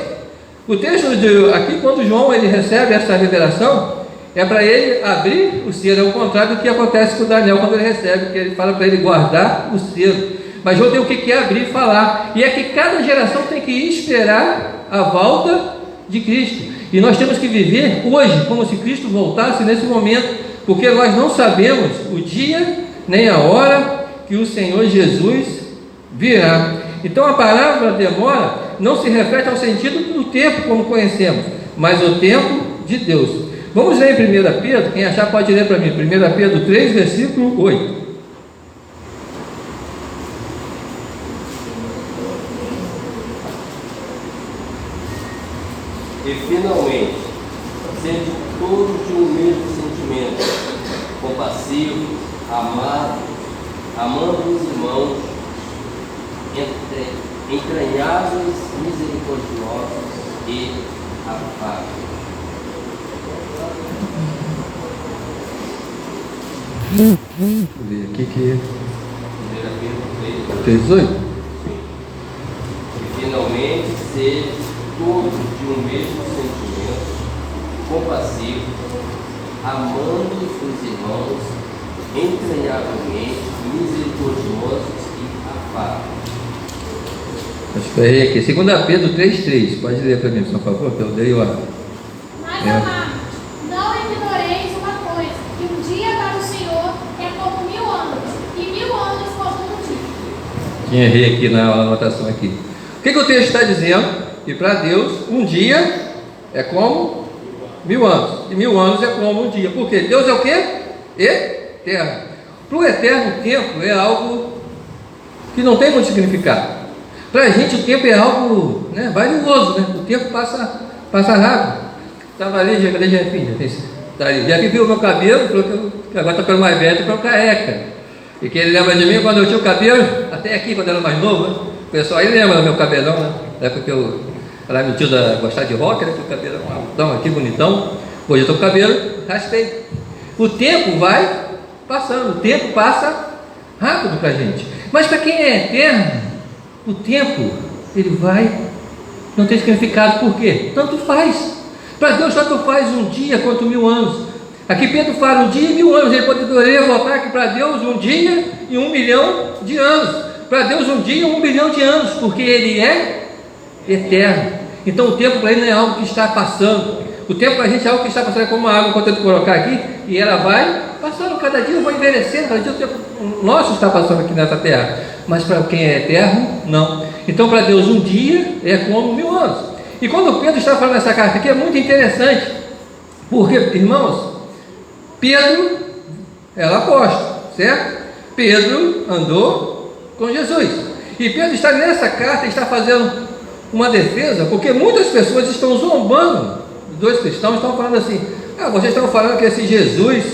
O texto aqui, quando João ele recebe essa revelação, é para ele abrir o selo. É o contrário do que acontece com Daniel quando ele recebe, que ele fala para ele guardar o selo. Mas João tem o que é abrir e falar, e é que cada geração tem que esperar a volta de Cristo, e nós temos que viver hoje como se Cristo voltasse nesse momento, porque nós não sabemos o dia nem a hora que o Senhor Jesus virá. Então a palavra demora não se refere ao sentido do tempo como conhecemos, mas o tempo de Deus. Vamos ler em 1 Pedro, quem achar pode ler para mim, 1 Pedro 3, versículo 8. E finalmente, sede todos de um mesmo sentimento, compassivos, amando os irmãos, entranháveis, misericordiosos e afáveis. Vou ler aqui que 3:8. E finalmente, sede todos de um mesmo sentimento, compassivos, amando os irmãos, entranhavelmente, misericordiosos e afáveis. Esperei aqui. 2 Pedro 3:3. Pode ler para mim, por favor, que eu leio a. Mas, amados, não ignoreis uma coisa, que um dia para o Senhor é como 1000 anos, e 1000 anos como um dia. Errei aqui na anotação aqui. O que o texto está dizendo? Que para Deus um dia é como 1000 anos. E 1000 anos é como um dia. Por quê? Deus é o quê? Eterno. Para o eterno, o tempo é algo que não tem muito significado. Para a gente o tempo é algo, né, valioso, né? O tempo passa rápido. Estava ali, já viu o meu cabelo, falou que agora está ficando mais velho, estou ficando careca. E que ele lembra de mim quando eu tinha o cabelo, até aqui, quando eu era mais novo, né? O pessoal aí lembra do meu cabelão, né? Da época que eu era metido a gostar de rock, né? O cabelão altão aqui, bonitão. Hoje eu estou com o cabelo, raspei. O tempo vai passando, o tempo passa rápido para a gente. Mas para quem é eterno, o tempo, ele vai, não tem significado. Por quê? Tanto faz. Para Deus tanto faz um dia quanto 1000 anos. Aqui Pedro fala um dia e 1000 anos. Ele poderia voltar que para Deus um dia e 1 milhão de anos. Para Deus um dia e 1 bilhão de anos, porque Ele é eterno. Então o tempo para Ele não é algo que está passando. O tempo para a gente é algo que está passando, é como a água que eu tento colocar aqui, e ela vai passando, cada dia eu vou envelhecendo, cada dia o tempo nosso está passando aqui nessa terra. Mas para quem é eterno, não. Então para Deus um dia é como 1000 anos. E quando Pedro está falando essa carta aqui, é muito interessante, porque, irmãos, Pedro era apóstolo, certo? Pedro andou com Jesus. E Pedro está nessa carta, está fazendo uma defesa, porque muitas pessoas estão zombando dos dois cristãos, estão falando assim: vocês estão falando que esse Jesus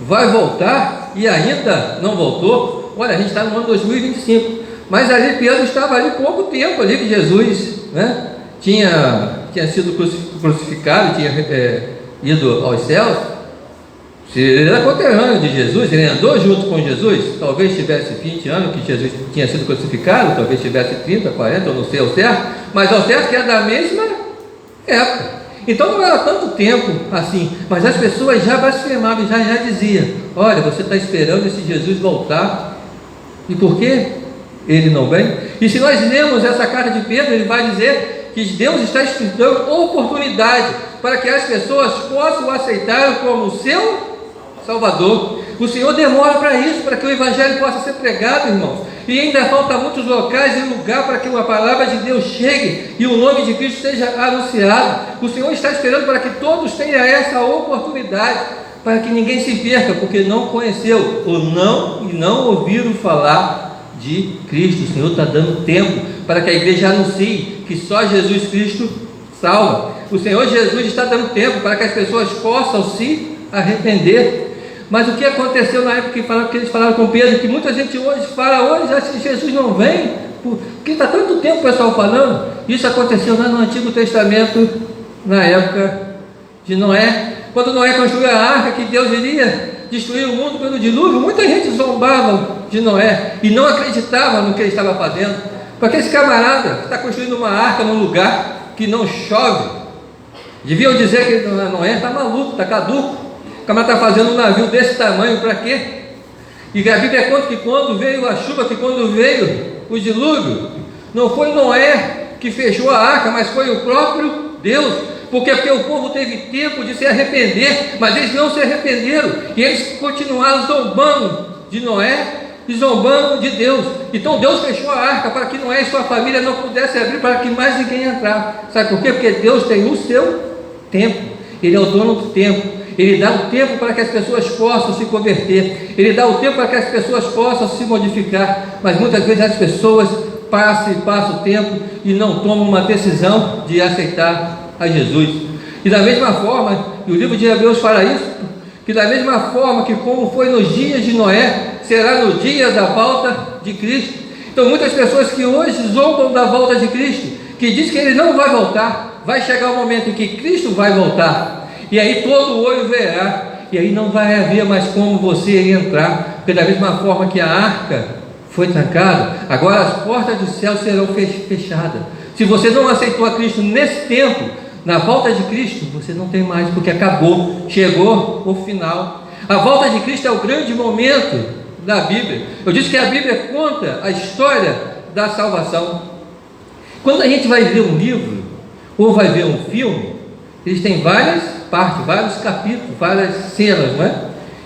vai voltar e ainda não voltou. Olha, a gente está no ano 2025, mas ali Pedro estava ali pouco tempo ali que Jesus, né, tinha sido crucificado, tinha ido aos céus. Se ele era conterrâneo de Jesus, ele andou junto com Jesus, talvez tivesse 20 anos que Jesus tinha sido crucificado, talvez tivesse 30, 40, eu não sei ao certo, mas ao certo que é da mesma época. Então não era tanto tempo assim, mas as pessoas já blasfemavam, já diziam: olha, você está esperando esse Jesus voltar, e por que ele não vem? E se nós lemos essa carta de Pedro, ele vai dizer que Deus está dando oportunidade para que as pessoas possam aceitar como seu Salvador. O Senhor demora para isso, para que o Evangelho possa ser pregado, irmãos. E ainda falta muitos locais e lugar para que a palavra de Deus chegue e o nome de Cristo seja anunciado. O Senhor está esperando para que todos tenham essa oportunidade, para que ninguém se perca, porque não conheceu ou não ouviram falar de Cristo. O Senhor está dando tempo para que a igreja anuncie que só Jesus Cristo salva. O Senhor Jesus está dando tempo para que as pessoas possam se arrepender. Mas o que aconteceu na época que eles falaram com Pedro, que muita gente hoje fala, acha que Jesus não vem, porque está tanto tempo o pessoal falando. Isso aconteceu lá no Antigo Testamento, na época de Noé, quando Noé construiu a arca, que Deus iria destruir o mundo pelo dilúvio. Muita gente zombava de Noé e não acreditava no que ele estava fazendo, porque esse camarada que está construindo uma arca num lugar que não chove, deviam dizer que Noé está maluco, está caduco. O camarada está fazendo um navio desse tamanho para quê? E a Bíblia conta que quando veio a chuva, que quando veio o dilúvio, não foi Noé que fechou a arca, mas foi o próprio Deus. Porque o povo teve tempo de se arrepender, mas eles não se arrependeram, e eles continuaram zombando de Noé e zombando de Deus. Então Deus fechou a arca para que Noé e sua família não pudessem abrir, para que mais ninguém entrasse. Sabe por quê? Porque Deus tem o seu tempo. Ele é o dono do tempo. Ele dá o tempo para que as pessoas possam se converter. Ele dá o tempo para que as pessoas possam se modificar. Mas muitas vezes as pessoas passam o tempo e não tomam uma decisão de aceitar a Jesus. E da mesma forma, e o livro de Hebreus fala isso, que da mesma forma que como foi nos dias de Noé, será no dia da volta de Cristo. Então muitas pessoas que hoje zombam da volta de Cristo, que diz que Ele não vai voltar, vai chegar o momento em que Cristo vai voltar, e aí todo olho verá, e aí não vai haver mais como você entrar, porque da mesma forma que a arca foi trancada, agora as portas do céu serão fechadas. Se você não aceitou a Cristo nesse tempo, na volta de Cristo, você não tem mais, porque acabou, chegou o final. A volta de Cristo é o grande momento da Bíblia. Eu disse que a Bíblia conta a história da salvação. Quando a gente vai ler um livro, ou vai ver um filme, eles têm várias partes, vários capítulos, várias cenas, não é?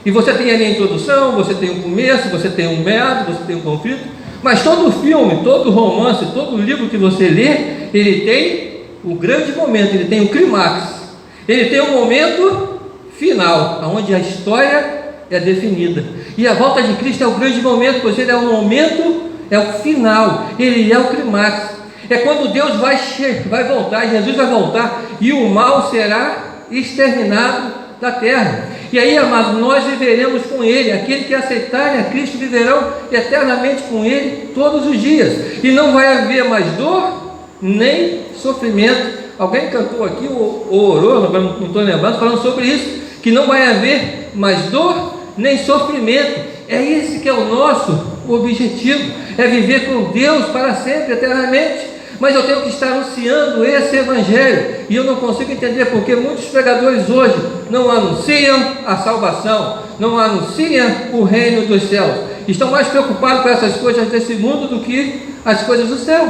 E você tem ali a introdução, você tem o começo, você tem um meado, você tem um conflito, mas todo filme, todo romance, todo livro que você lê, ele tem o grande momento, ele tem o clímax, ele tem um momento final, onde a história é definida. E a volta de Cristo é o grande momento, pois ele é o momento, é o final, ele é o clímax. É quando Deus vai voltar, Jesus vai voltar, e o mal será exterminado da terra. E aí, amados, nós viveremos com Ele. Aqueles que aceitarem a Cristo viverão eternamente com Ele todos os dias. E não vai haver mais dor, nem sofrimento. Alguém cantou aqui, ou orou, não estou lembrando, falando sobre isso, que não vai haver mais dor, nem sofrimento. É esse que é o nosso objetivo, é viver com Deus para sempre, eternamente. Mas eu tenho que estar anunciando esse Evangelho, e eu não consigo entender porque muitos pregadores hoje não anunciam a salvação, não anunciam o reino dos céus, estão mais preocupados com essas coisas desse mundo do que as coisas do céu,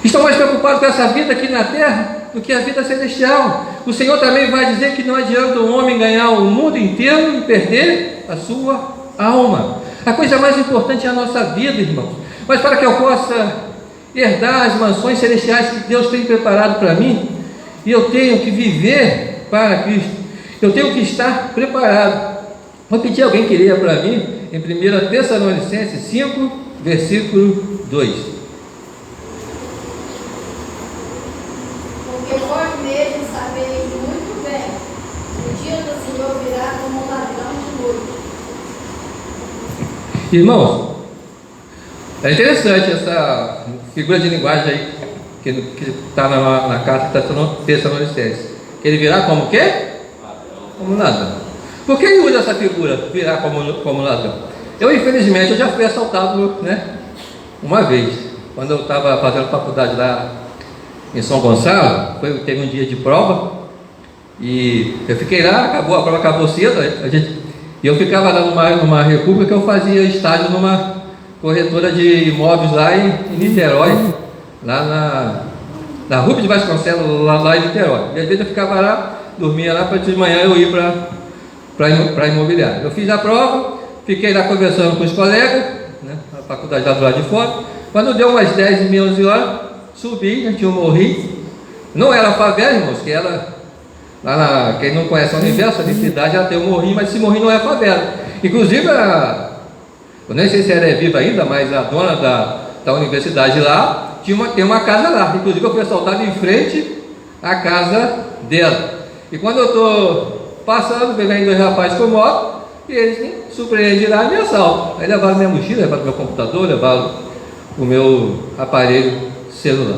estão mais preocupados com essa vida aqui na terra do que a vida celestial. O Senhor também vai dizer que não adianta um homem ganhar o mundo inteiro e perder a sua alma. A coisa mais importante é a nossa vida, irmãos. Mas para que eu possa herdar as mansões celestiais que Deus tem preparado para mim, e eu tenho que viver para Cristo, eu tenho que estar preparado. Vou pedir alguém que leia para mim em 1 Tessalonicenses 5, versículo 2. Porque vós mesmos sabeis muito bem que o dia do Senhor virá como um ladrão de noite. Irmãos, é interessante essa figura de linguagem aí que está na carta de Tessalonicenses. Ele virá como o quê? Como ladrão. Por que ele usa essa figura, virar como ladrão? Infelizmente, eu já fui assaltado, né, uma vez, quando eu estava fazendo faculdade lá em São Gonçalo. Teve um dia de prova, e eu fiquei lá, a prova acabou cedo, e eu ficava lá numa república que eu fazia estágio numa corretora de imóveis lá em Niterói, lá na Rubens de Vasconcelos, lá em Niterói. E às vezes eu ficava lá, dormia lá, para de manhã eu ir para a imobiliária. Eu fiz a prova, fiquei lá conversando com os colegas, né, na faculdade lá do lado de fora. Quando deu umas 10h30, 11 horas, subi, tinha um morri. Não era favela, irmãos, que ela, quem não conhece a Universo, a cidade, ela tem um morri, mas esse morri não é favela. Inclusive, eu nem sei se ela é viva ainda, mas a dona da universidade lá tem uma casa lá. Inclusive eu fui assaltado em frente à casa dela. E quando eu estou passando, vem dois rapazes com moto, e eles me surpreendem lá e me assaltam. Aí levaram minha mochila, levaram meu computador, levaram o meu aparelho celular.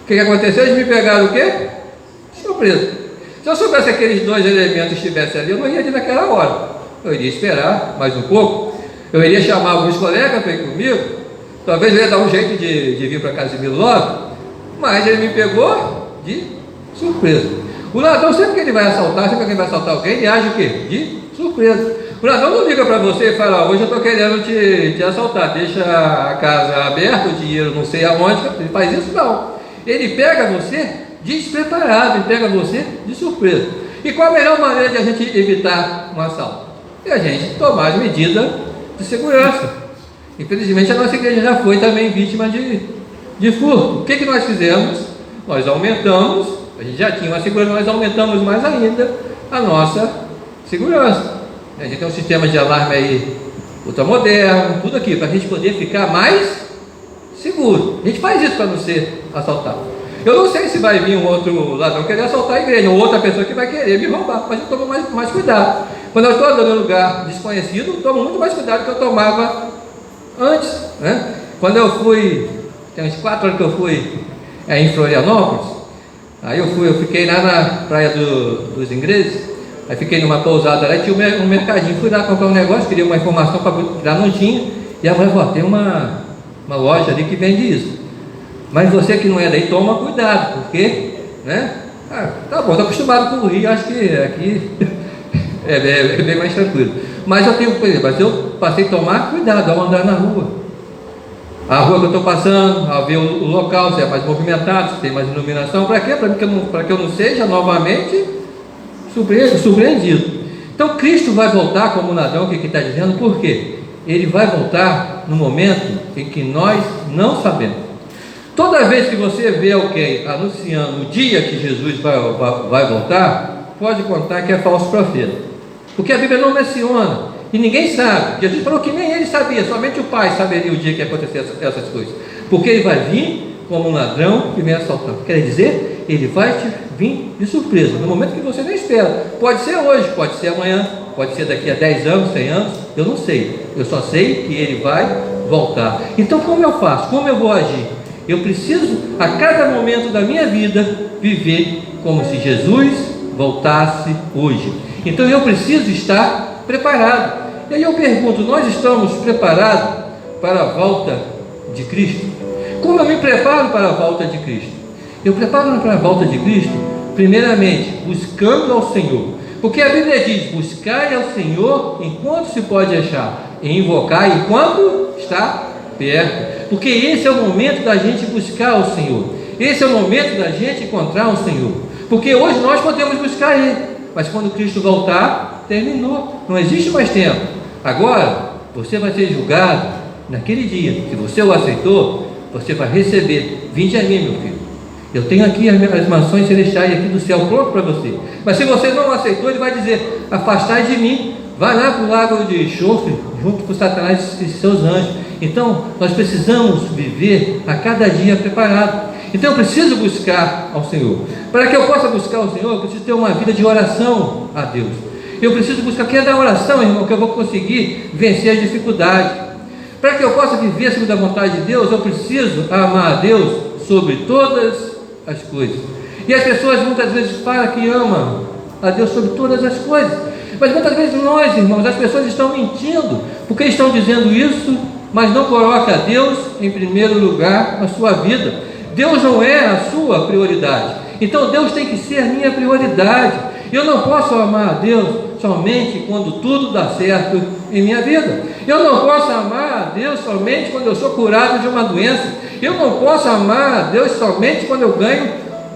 O que aconteceu? Eles me pegaram o quê? Surpresa. Se eu soubesse que aqueles dois elementos estivessem ali, eu não ia ir naquela hora. Eu iria esperar mais um pouco. Eu iria chamar alguns colegas para ir comigo. Talvez eu ia dar um jeito de vir para Casimiro logo, mas ele me pegou de surpresa. O ladrão, sempre que ele vai assaltar, sempre que ele vai assaltar alguém, ele age o quê? De surpresa. O ladrão não liga para você e fala: hoje eu estou querendo te assaltar, deixa a casa aberta, o dinheiro não sei aonde. Ele faz isso? Não. Ele pega você despreparado, ele pega você de surpresa. E qual a melhor maneira de a gente evitar um assalto? É a gente tomar as medidas de segurança. Infelizmente a nossa igreja já foi também vítima de furto. O que nós fizemos? Nós aumentamos, a gente já tinha uma segurança, nós aumentamos mais ainda a nossa segurança. A gente tem um sistema de alarme aí ultramoderno, tudo aqui, para a gente poder ficar mais seguro. A gente faz isso para não ser assaltado. Eu não sei se vai vir um outro ladrão querer assaltar a igreja, ou outra pessoa que vai querer me roubar, mas eu tomo mais cuidado. Quando eu estou andando em um lugar desconhecido, eu tomo muito mais cuidado do que eu tomava antes, né? Quando eu fui, tem uns 4 anos que eu fui em Florianópolis, aí eu fiquei lá na praia dos Ingleses, aí fiquei numa pousada lá e tinha um mercadinho, fui lá comprar um negócio, queria uma informação para tirar, não tinha, e a mulher falou, tem uma loja ali que vende isso, mas você que não é daí, toma cuidado, porque, né? Tá bom, estou acostumado com o Rio, acho que aqui é bem mais tranquilo, mas eu tenho, por exemplo, eu passei a tomar cuidado ao andar na rua. A rua que eu estou passando, a ver o local, se é mais movimentado, se tem mais iluminação, para quê? Para que eu não seja novamente surpreendido. Então Cristo vai voltar como ladrão, o que está dizendo? Por quê? Ele vai voltar no momento em que nós não sabemos. Toda vez que você vê alguém anunciando o dia que Jesus vai voltar, pode contar que é falso profeta, porque a Bíblia não menciona. E ninguém sabe. Jesus falou que nem ele sabia, somente o Pai saberia o dia que ia acontecer essas coisas. Porque ele vai vir como um ladrão que vem assaltar. Quer dizer, ele vai te vir de surpresa, no momento que você não espera. Pode ser hoje, pode ser amanhã, pode ser daqui a 10 anos, 100 anos, eu não sei. Eu só sei que ele vai voltar. Então como eu faço? Como eu vou agir? Eu preciso, a cada momento da minha vida, viver como se Jesus voltasse hoje. Então eu preciso estar preparado. E aí eu pergunto, nós estamos preparados para a volta de Cristo? Como eu me preparo para a volta de Cristo? Eu preparo para a volta de Cristo, primeiramente, buscando ao Senhor. Porque a Bíblia diz, buscai ao Senhor enquanto se pode achar, e invocar enquanto está perto. Porque esse é o momento da gente buscar ao Senhor. Esse é o momento da gente encontrar o Senhor. Porque hoje nós podemos buscar Ele, mas quando Cristo voltar, terminou, não existe mais tempo. Agora, você vai ser julgado naquele dia. Se você o aceitou, você vai receber. Vinde a mim, meu filho, eu tenho aqui as mansões celestiais aqui do céu pronto para você. Mas se você não aceitou, ele vai dizer, afastai de mim, vai lá para o lago de enxofre, junto com Satanás e seus anjos. Então, nós precisamos viver a cada dia preparado. Então eu preciso buscar ao Senhor. Para que eu possa buscar ao Senhor, eu preciso ter uma vida de oração a Deus. Eu preciso buscar, que é da oração, irmão, que eu vou conseguir vencer as dificuldades. Para que eu possa viver segundo a vontade de Deus, eu preciso amar a Deus sobre todas as coisas. E as pessoas muitas vezes falam que amam a Deus sobre todas as coisas, mas muitas vezes nós, irmãos, as pessoas estão mentindo, porque estão dizendo isso, mas não coloca a Deus em primeiro lugar na sua vida. Deus não é a sua prioridade, então Deus tem que ser a minha prioridade. Eu não posso amar a Deus somente quando tudo dá certo em minha vida. Eu não posso amar a Deus somente quando eu sou curado de uma doença. Eu não posso amar a Deus somente quando eu ganho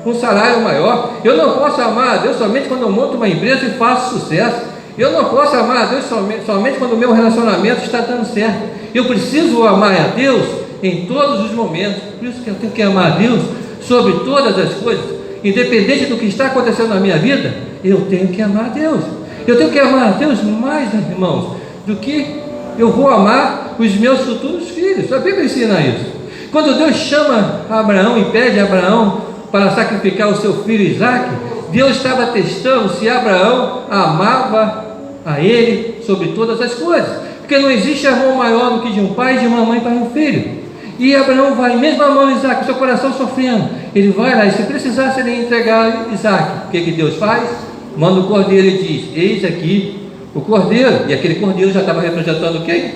um salário maior. Eu não posso amar a Deus somente quando eu monto uma empresa e faço sucesso. Eu não posso amar a Deus somente quando o meu relacionamento está dando certo. Eu preciso amar a Deus em todos os momentos. Por isso que eu tenho que amar a Deus sobre todas as coisas. Independente do que está acontecendo na minha vida, eu tenho que amar a Deus. Eu tenho que amar a Deus mais, irmãos, do que eu vou amar os meus futuros filhos. A Bíblia ensina isso. Quando Deus chama Abraão e pede a Abraão para sacrificar o seu filho Isaque, Deus estava testando se Abraão amava a ele sobre todas as coisas. Porque não existe amor maior do que de um pai e de uma mãe para um filho. E Abraão vai, mesmo amando Isaque, seu coração sofrendo, ele vai lá, e se precisasse ele entregar Isaque, o que Deus faz? Manda o cordeiro e diz, eis aqui o cordeiro. E aquele cordeiro já estava representando quem?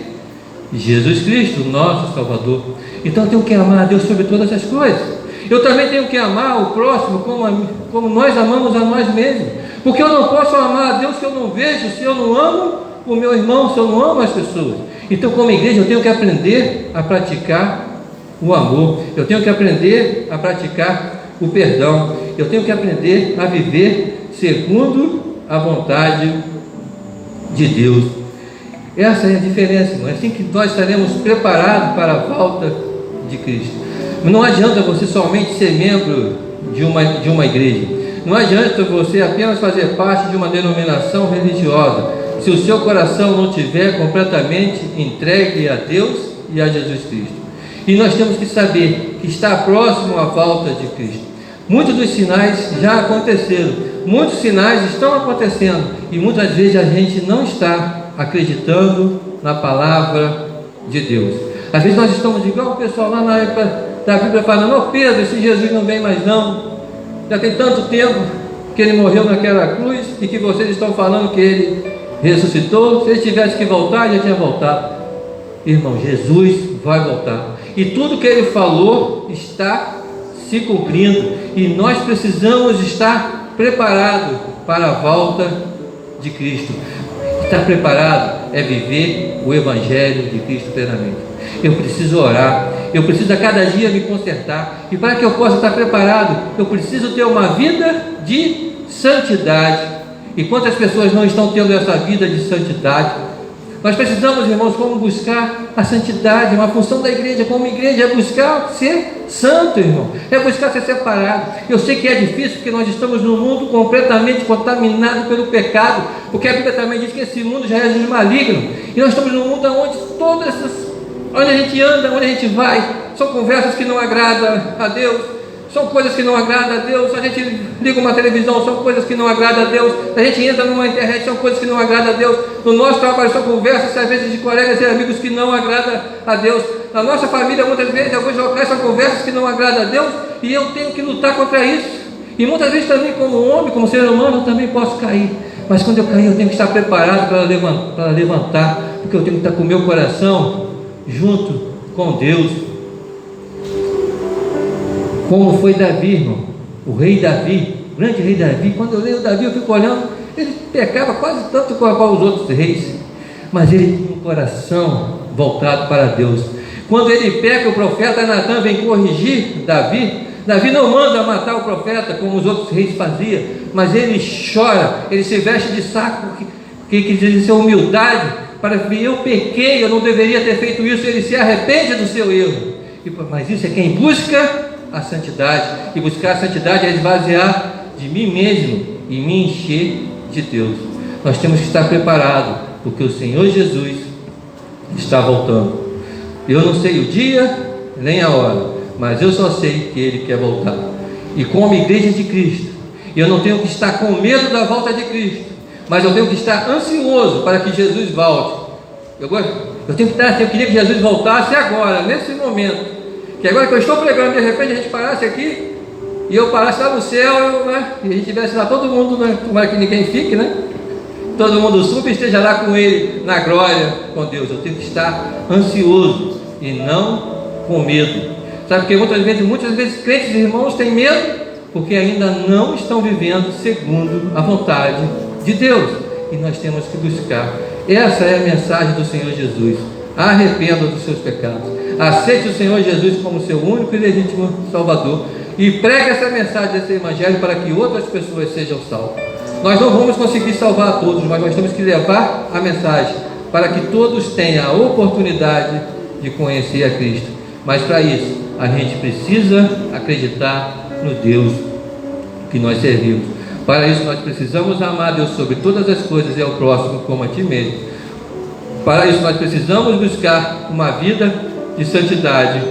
Jesus Cristo, nosso Salvador. Então eu tenho que amar a Deus sobre todas as coisas. Eu também tenho que amar o próximo como nós amamos a nós mesmos. Porque eu não posso amar a Deus se eu não vejo, se eu não amo o meu irmão, se eu não amo as pessoas. Então, como igreja, eu tenho que aprender a praticar o amor. Eu tenho que aprender a praticar o perdão. Eu tenho que aprender a viver segundo a vontade de Deus. Essa é a diferença, irmão. É assim que nós estaremos preparados para a volta de Cristo. Não adianta você somente ser membro de uma igreja. Não adianta você apenas fazer parte de uma denominação religiosa, se o seu coração não estiver completamente entregue a Deus e a Jesus Cristo. E nós temos que saber que está próximo à volta de Cristo. Muitos dos sinais já aconteceram, muitos sinais estão acontecendo, e muitas vezes a gente não está acreditando na palavra de Deus. Às vezes nós estamos igual o pessoal lá na época da Bíblia falando: ô Pedro, esse Jesus não vem mais não, já tem tanto tempo que ele morreu naquela cruz, e que vocês estão falando que ele ressuscitou. Se ele tivesse que voltar, já tinha voltado. Irmão, Jesus vai voltar, e tudo que ele falou está se cumprindo, e nós precisamos estar preparados para a volta de Cristo. Estar preparado é viver o Evangelho de Cristo plenamente. Eu preciso orar, eu preciso a cada dia me consertar, e para que eu possa estar preparado, eu preciso ter uma vida de santidade. E quantas pessoas não estão tendo essa vida de santidade? Nós precisamos, irmãos, como buscar a santidade. Uma função da igreja como igreja é buscar ser santo, irmão, é buscar ser separado. Eu sei que é difícil, porque nós estamos num mundo completamente contaminado pelo pecado, porque a Bíblia também diz que esse mundo já é de maligno, e nós estamos num mundo onde todas essas, onde a gente anda, onde a gente vai, são conversas que não agradam a Deus, são coisas que não agradam a Deus. A gente liga uma televisão, são coisas que não agradam a Deus. A gente entra numa internet, são coisas que não agradam a Deus. No nosso trabalho são conversas, às vezes, de colegas e amigos que não agradam a Deus. Na nossa família, muitas vezes, alguns locais são conversas que não agradam a Deus, e eu tenho que lutar contra isso. E muitas vezes também, como homem, como ser humano, eu também posso cair. Mas quando eu cair, eu tenho que estar preparado para levantar, porque eu tenho que estar com o meu coração junto com Deus. Como foi Davi, irmão, o rei Davi, o grande rei Davi. Quando eu leio Davi, eu fico olhando, ele pecava quase tanto como os outros reis, mas ele tinha um coração voltado para Deus. Quando ele peca, o profeta Natan vem corrigir Davi. Davi não manda matar o profeta como os outros reis faziam, mas ele chora, ele se veste de saco, que diz isso é humildade, para que eu pequei, eu não deveria ter feito isso. Ele se arrepende do seu erro, mas isso é quem busca a santidade, e buscar a santidade é esvaziar de mim mesmo e me encher de Deus. Nós temos que estar preparados, porque o Senhor Jesus está voltando. Eu não sei o dia nem a hora, mas eu só sei que Ele quer voltar. E como igreja de Cristo, eu não tenho que estar com medo da volta de Cristo, mas eu tenho que estar ansioso para que Jesus volte. Eu queria que Jesus voltasse agora, nesse momento. Que agora que eu estou pregando, de repente a gente parasse aqui, e eu parasse lá no céu, né? E a gente estivesse lá todo mundo, né? Tomara que ninguém fique, né? Todo mundo suba e esteja lá com Ele, na glória com Deus. Eu tenho que estar ansioso e não com medo. Sabe, porque muitas vezes crentes e irmãos têm medo, porque ainda não estão vivendo segundo a vontade de Deus. E nós temos que buscar. Essa é a mensagem do Senhor Jesus. Arrependa dos seus pecados. Aceite o Senhor Jesus como seu único e legítimo Salvador, e pregue essa mensagem desse Evangelho para que outras pessoas sejam salvas. Nós não vamos conseguir salvar a todos, mas nós temos que levar a mensagem para que todos tenham a oportunidade de conhecer a Cristo. Mas para isso, a gente precisa acreditar no Deus que nós servimos. Para isso, nós precisamos amar a Deus sobre todas as coisas e ao próximo como a ti mesmo. Para isso, nós precisamos buscar uma vida de santidade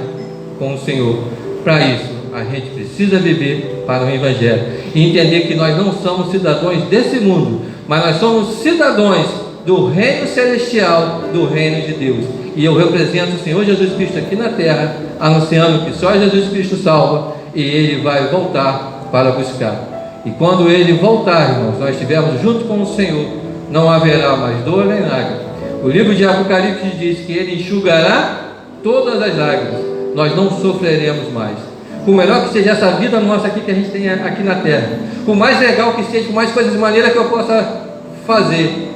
com o Senhor. Para isso, a gente precisa viver para o Evangelho e entender que nós não somos cidadãos desse mundo, mas nós somos cidadãos do reino celestial, do reino de Deus. E eu represento o Senhor Jesus Cristo aqui na terra, anunciando que só Jesus Cristo salva, e Ele vai voltar para buscar. E quando Ele voltar, irmãos, nós estivermos junto com o Senhor, não haverá mais dor nem lágrimas. O livro de Apocalipse diz que Ele enxugará todas as lágrimas, nós não sofreremos mais. Por melhor que seja essa vida nossa aqui que a gente tem aqui na terra, por mais legal que seja, por mais coisas maneiras que eu possa fazer,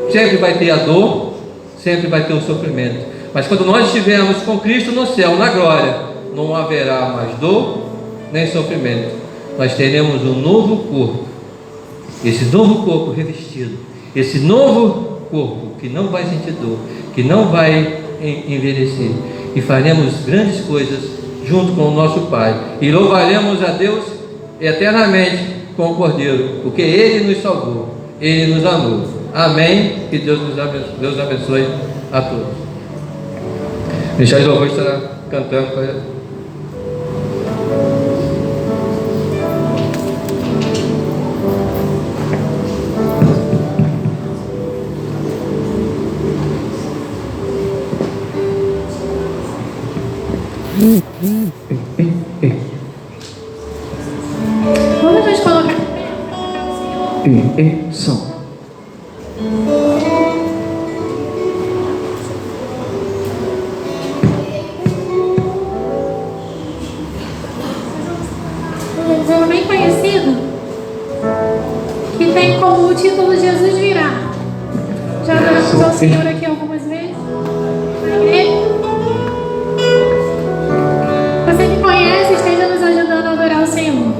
sempre vai ter a dor, sempre vai ter o sofrimento. Mas quando nós estivermos com Cristo no céu, na glória, não haverá mais dor nem sofrimento. Nós teremos um novo corpo, esse novo corpo revestido, esse novo corpo que não vai sentir dor, que não vai envelhecer, e faremos grandes coisas junto com o nosso Pai, e louvaremos a Deus eternamente com o Cordeiro, porque Ele nos salvou, Ele nos amou. Amém. Que Deus abençoe a todos. Michel de Louvor estará cantando para Vamos nos colocar. Som. Um louvor bem conhecido que tem como o título Jesus Virá. Já adoramos ao Senhor aqui algumas vezes na igreja. Você que conhece, esteja nos ajudando a adorar o Senhor.